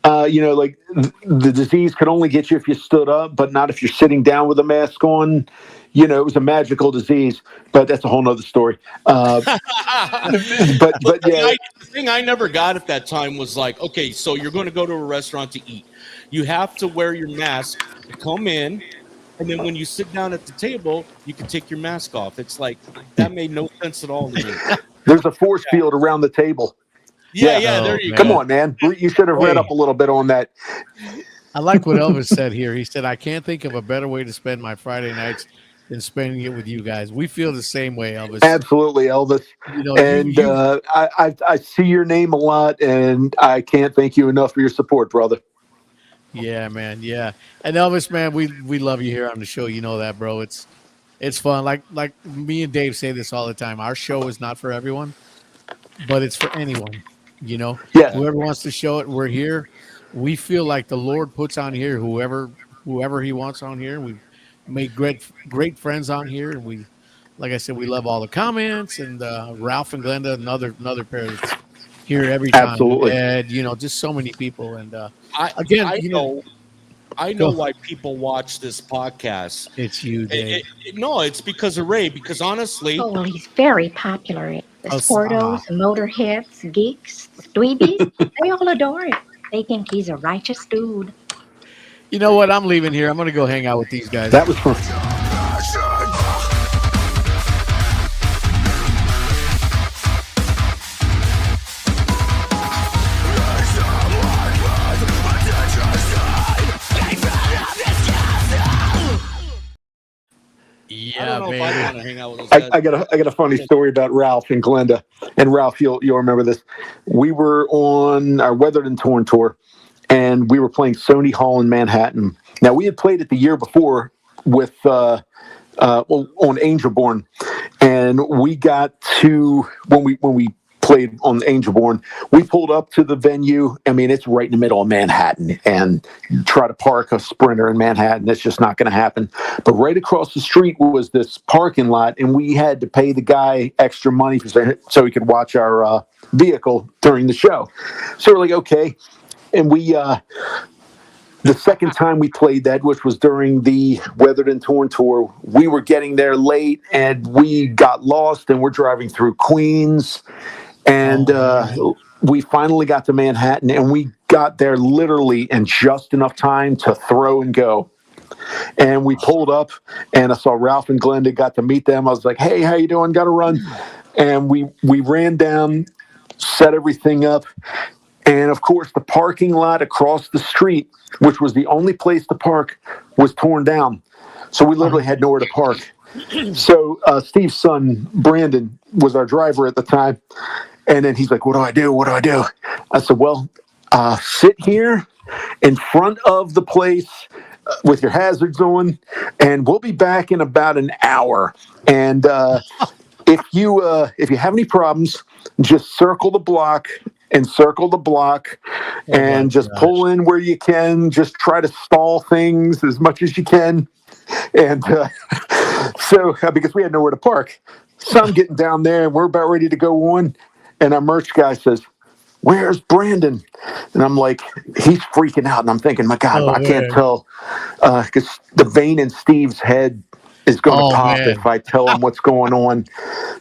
like the disease could only get you if you stood up, but not if you're sitting down with a mask on. It was a magical disease, but that's a whole nother story. But yeah. The thing I never got at that time was like, okay, so you're going to go to a restaurant to eat. You have to wear your mask to come in, and then when you sit down at the table, you can take your mask off. It's like, that made no sense at all to me. There's a force field around the table. Yeah, there you go. Come on, man. You should have read up a little bit on that. I like what Elvis said here. He said, I can't think of a better way to spend my Friday nights than spending it with you guys. We feel the same way, Elvis. Absolutely, Elvis. I see your name a lot, and I can't thank you enough for your support, brother. Yeah, man. Yeah. And Elvis, man, we love you here on the show. You know that, bro. It's fun. Like me and Dave say this all the time. Our show is not for everyone, but it's for anyone. Yeah. Whoever wants to show it, we're here. We feel like the Lord puts on here whoever he wants on here. We've made great friends on here, and we, like I said, we love all the comments, and Ralph and Glenda, another pair that's here every time. Absolutely. And just so many people. And I know why people watch this podcast. It's you, Dave. No, it's because of Ray. Because honestly, well, he's very popular. The sportos, the motorheads, geeks, dweebies, they all adore him. They think he's a righteous dude. You know what? I'm leaving here. I'm going to go hang out with these guys. That was fun. Yeah, man. I want to hang out with those guys. I got a funny story about Ralph and Glenda. And Ralph, you'll remember this. We were on our Weathered and Torn tour, and we were playing Sony Hall in Manhattan. Now, we had played it the year before with on Angelborn, and we got to when we played on Angelborn, we pulled up to the venue. I mean, it's right in the middle of Manhattan, and try to park a Sprinter in Manhattan, it's just not going to happen. But right across the street was this parking lot, and we had to pay the guy extra money so he could watch our vehicle during the show. So we're like, okay. And we, the second time we played that, which was during the Weathered and Torn tour, we were getting there late, and we got lost, and we're driving through Queens. And we finally got to Manhattan, and we got there literally in just enough time to throw and go. And we pulled up, and I saw Ralph and Glenda, got to meet them. I was like, hey, how you doing? Got to run. And we ran down set everything up. And of course, the parking lot across the street, which was the only place to park, was torn down. So we literally had nowhere to park. So Steve's son, Brandon, was our driver at the time. And then he's like, what do I do? What do I do? I said, well, sit here in front of the place with your hazards on, and we'll be back in about an hour. And if you have any problems, just circle the block and just pull in where you can. Just try to stall things as much as you can. And so because we had nowhere to park, so I'm getting down there and we're about ready to go on. And our merch guy says, where's Brandon? And I'm like, he's freaking out. And I'm thinking, my God, I can't tell, because the vein in Steve's head is going to pop if I tell him what's going on.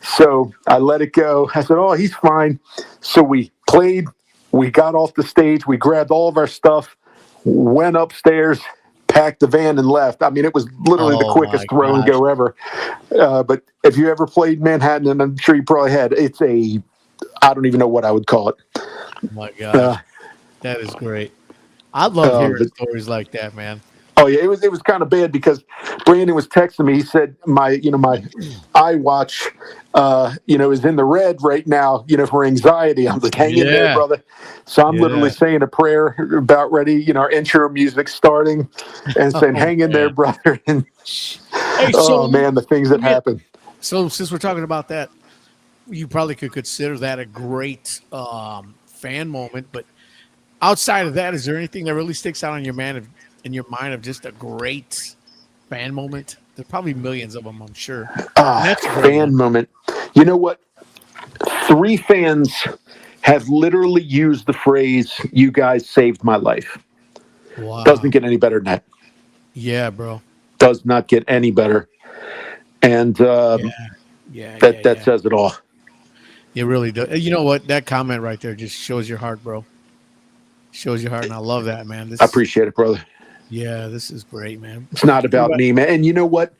So I let it go. I said, oh, he's fine. So we played. We got off the stage. We grabbed all of our stuff, went upstairs, packed the van, and left. I mean, it was literally the quickest throw and go ever. But if you ever played Manhattan, and I'm sure you probably had, I don't even know what I would call it. Oh my God, that is great. I love hearing stories like that, man. Oh yeah, it was kind of bad because Brandon was texting me. He said my iWatch, is in the red right now, for anxiety. I'm like, hang in there, brother. So I'm literally saying a prayer about ready, our intro music starting, and saying, hang in there, brother. And the things that happen. So since we're talking about that, you probably could consider that a great fan moment. But outside of that, is there anything that really sticks out in your mind of just a great fan moment? There's probably millions of them, I'm sure. Fan moment. You know what? 3 fans have literally used the phrase, you guys saved my life. Wow. Doesn't get any better than that. Yeah, bro. Does not get any better. And that says it all. It really does. You know what? That comment right there just shows your heart, bro. Shows your heart, and I love that, man. I appreciate it, brother. Yeah, this is great, man. It's not about me, man. And you know what?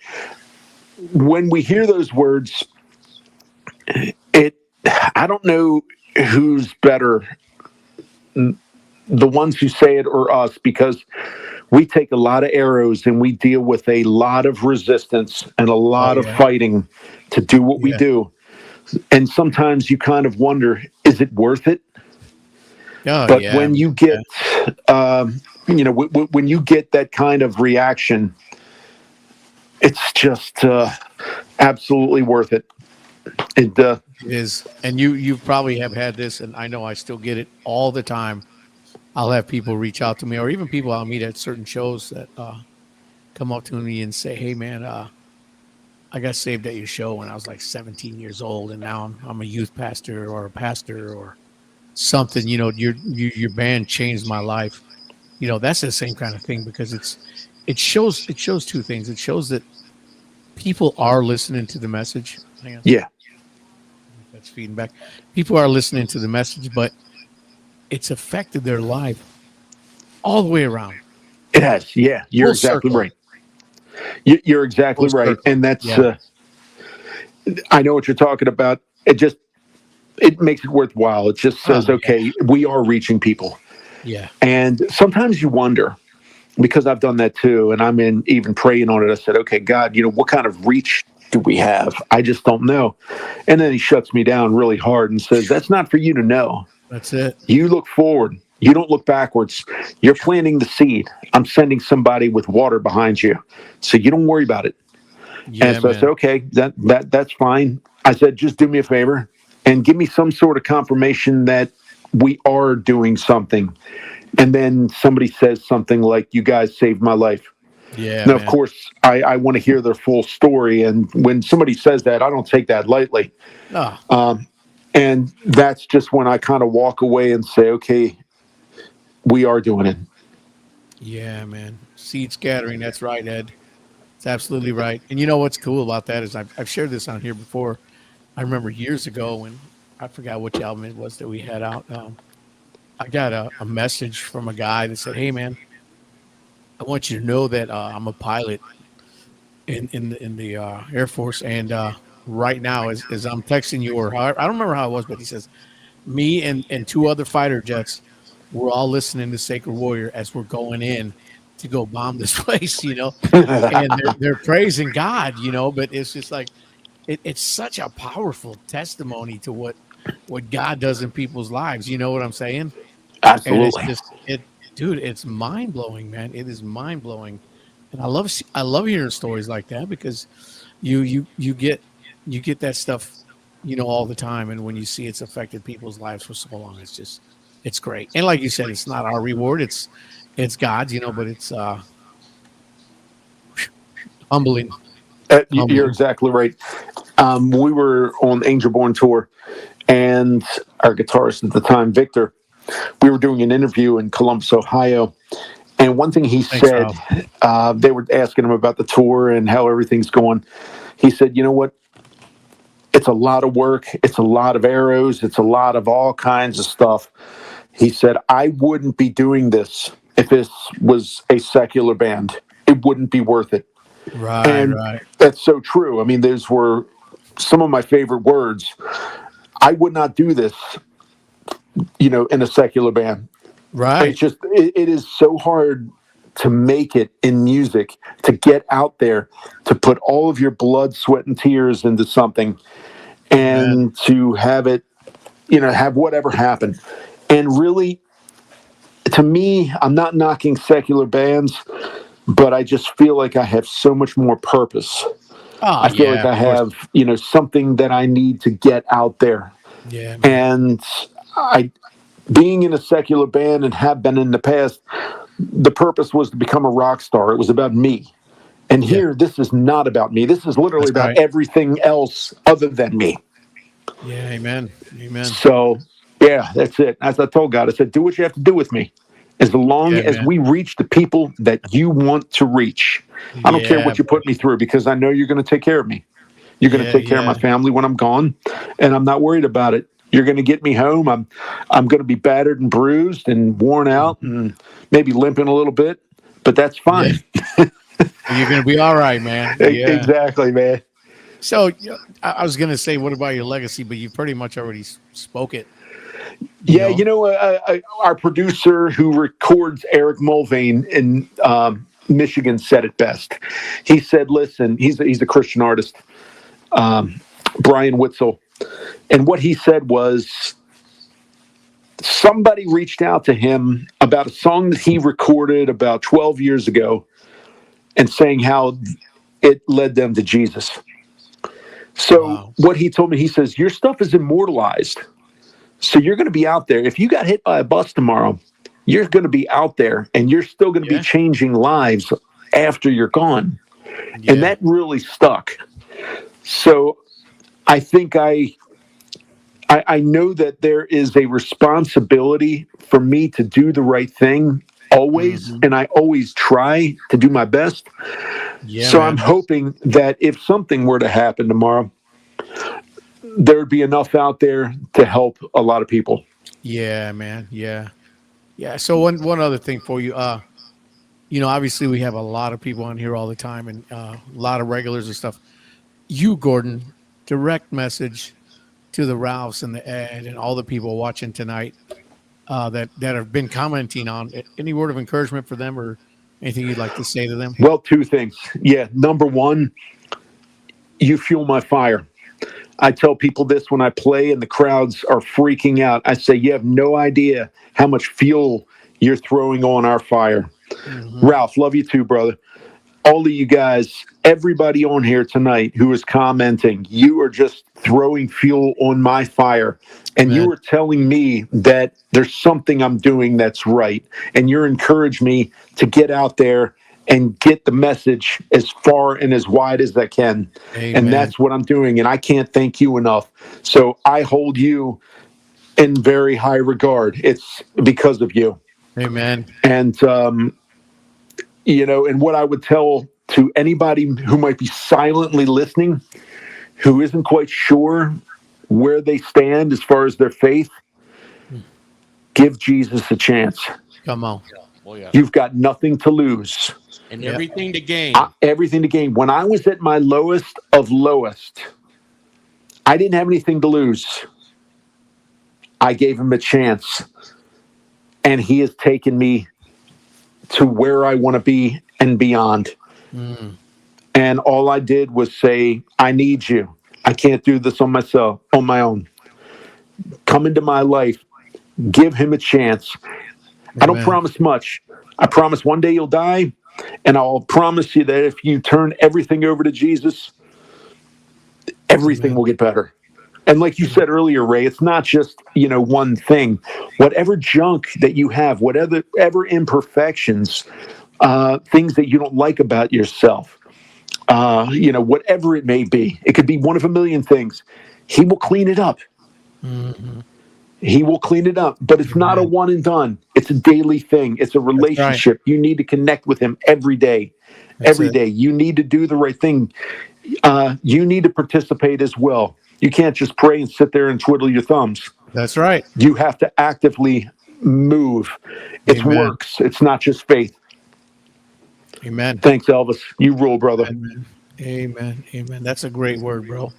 When we hear those words, I don't know who's better, the ones who say it or us, because we take a lot of arrows and we deal with a lot of resistance and a lot of fighting to do what we do. And sometimes you kind of wonder, is it worth it? But when you get, when you get that kind of reaction, it's just absolutely worth it. It is. And you probably have had this, and I know I still get it all the time. I'll have people reach out to me, or even people I'll meet at certain shows that come up to me and say, hey, man, I got saved at your show when I was like 17 years old, and now I'm a youth pastor or a pastor or something. Your band changed my life. That's the same kind of thing, because it shows 2 things. It shows that people are listening to the message. Hang on. Yeah, that's feeding back. People are listening to the message, but it's affected their life all the way around. It has. Yeah, you're exactly right. You're exactly right. And that's, I know what you're talking about. It makes it worthwhile. It just says, okay, we are reaching people. Yeah. And sometimes you wonder, because I've done that too, and I'm even praying on it. I said, okay, God, what kind of reach do we have? I just don't know. And then he shuts me down really hard and says, that's not for you to know. That's it. You look forward. You don't look backwards. You're planting the seed. I'm sending somebody with water behind you, so you don't worry about it. Yeah, and so I said, okay, that's fine. I said, just do me a favor and give me some sort of confirmation that we are doing something. And then somebody says something like, you guys saved my life. Yeah. Now, of course, I want to hear their full story. And when somebody says that, I don't take that lightly. And that's just when I kind of walk away and say, okay, we are doing it. Yeah, man. Seed scattering. That's right, Ed. It's absolutely right. And you know what's cool about that is I've shared this on here before. I remember years ago when I forgot which album it was that we had out. I got a message from a guy that said, hey, man, I want you to know that I'm a pilot in the Air Force. And right now, as I'm texting you, or I don't remember how it was, but he says, me and two other fighter jets, we're all listening to Sacred Warrior as we're going in to go bomb this place, and they're praising God, but it's just like it's such a powerful testimony to what God does in people's lives. You know what I'm saying? Absolutely. And it's just dude, it's mind blowing, man. It is mind blowing, and I love hearing stories like that because you get that stuff, all the time, and when you see it's affected people's lives for so long, it's great. And like you said, it's not our reward; it's God's, but it's humbling. You're exactly right. We were on Angel Born tour, and our guitarist at the time, Victor, we were doing an interview in Columbus, Ohio. And one thing he said, they were asking him about the tour and how everything's going. He said, you know what? It's a lot of work. It's a lot of arrows. It's a lot of all kinds of stuff. He said, I wouldn't be doing this if this was a secular band. It wouldn't be worth it. Right. That's so true. I mean, those were some of my favorite words. I would not do this, in a secular band. Right. It's just, it is so hard to make it in music, to get out there, to put all of your blood, sweat, and tears into something, and to have it, have whatever happen. And really, to me, I'm not knocking secular bands, but I just feel like I have so much more purpose. I feel like I have, something that I need to get out there. Yeah. And being in a secular band and have been in the past, the purpose was to become a rock star. It was about me. And here, this is not about me. This is literally about everything else other than me. Yeah, amen. So, that's it. As I told God, I said, do what you have to do with me. As long as we reach the people that you want to reach. I don't care what you put me through, because I know you're going to take care of me. You're going to take care of my family when I'm gone, and I'm not worried about it. You're going to get me home. I'm going to be battered and bruised and worn out and maybe limping a little bit, but that's fine. Yeah. You're going to be all right, man. Yeah. Exactly, man. So I was going to say, what about your legacy? But you pretty much already spoke it. Our producer who records Eric Mulvane in Michigan said it best. He said, listen, he's a Christian artist, Brian Witzel. And what he said was, somebody reached out to him about a song that he recorded about 12 years ago and saying how it led them to Jesus. So what he told me, he says, your stuff is immortalized. So you're going to be out there. If you got hit by a bus tomorrow, you're going to be out there, and you're still going to be changing lives after you're gone. Yeah. And that really stuck. So I think I know that there is a responsibility for me to do the right thing always, and I always try to do my best. Yeah, so I'm hoping that if something were to happen tomorrow, there'd be enough out there to help a lot of people. Yeah, man. Yeah. So one other thing for you, obviously we have a lot of people on here all the time, and a lot of regulars and stuff. You, Gordon, direct message to the Ralphs and the Ed and all the people watching tonight that have been commenting on it. Any word of encouragement for them or anything you'd like to say to them? Well, two things. Yeah. Number one, you fuel my fire. I tell people this when I play and the crowds are freaking out. I say, you have no idea how much fuel you're throwing on our fire. Mm-hmm. Ralph, love you too, brother. All of you guys, everybody on here tonight who is commenting, you are just throwing fuel on my fire. And you are telling me that there's something I'm doing that's right. And you're encouraging me to get out there and get the message as far and as wide as I can. Amen. And that's what I'm doing. And I can't thank you enough. So I hold you in very high regard. It's because of you. Amen. And, and what I would tell to anybody who might be silently listening, who isn't quite sure where they stand as far as their faith, give Jesus a chance. Come on. Oh, yeah. You've got nothing to lose. And everything to gain. Everything to gain. When I was at my lowest of lowest, I didn't have anything to lose. I gave him a chance, and he has taken me to where I want to be and beyond. And all I did was say, I need you. I can't do this on my own. Come into my life. Give him a chance. I don't promise much. I promise one day you'll die, and I'll promise you that if you turn everything over to Jesus, everything will get better. And like you said earlier, Ray, it's not just, one thing. Whatever junk that you have, whatever imperfections, things that you don't like about yourself, whatever it may be, it could be one of a million things. He will clean it up. He will clean it up, but it's not a one and done. It's a daily thing. It's a relationship. You need to connect with him every day. Every day. You need to do the right thing. You need to participate as well. You can't just pray and sit there and twiddle your thumbs. That's right. You have to actively move. It's works. It's not just faith. Amen. Thanks, Elvis. You rule, brother. Amen. That's a great word, bro.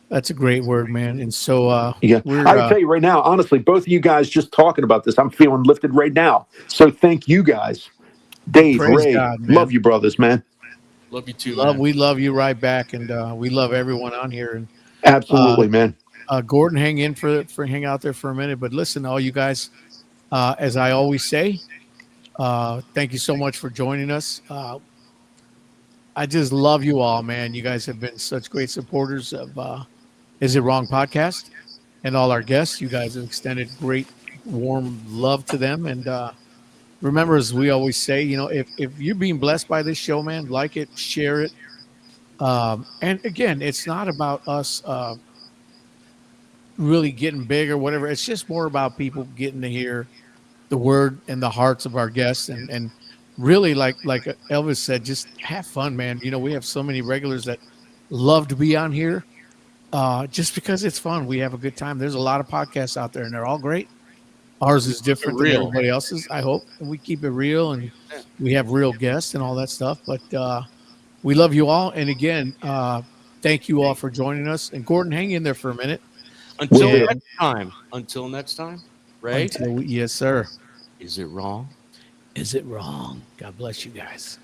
That's a great word, man. And so, I tell you right now, honestly, both of you guys just talking about this, I'm feeling lifted right now. So thank you guys. Dave, Ray, love you, brothers, man. Love you too, man. We love you right back, and we love everyone on here. And absolutely, man. Gordon, hang out there for a minute. But listen, all you guys, as I always say, thank you so much for joining us. I just love you all, man. You guys have been such great supporters of Is It Wrong podcast, and all our guests. You guys have extended great, warm love to them. And remember, as we always say, if you're being blessed by this show, man, like it, share it. And again, it's not about us really getting big or whatever. It's just more about people getting to hear the word and the hearts of our guests, and really, like Elvis said, just have fun, man. We have so many regulars that love to be on here just because it's fun. We have a good time. There's a lot of podcasts out there, and they're all great. Ours is different than everybody else's, I hope. And we keep it real, and we have real guests and all that stuff. But we love you all. And again, thank you all for joining us. And Gordon, hang in there for a minute. Until next time, right? Yes, sir. Is it wrong? Is it wrong? God bless you guys.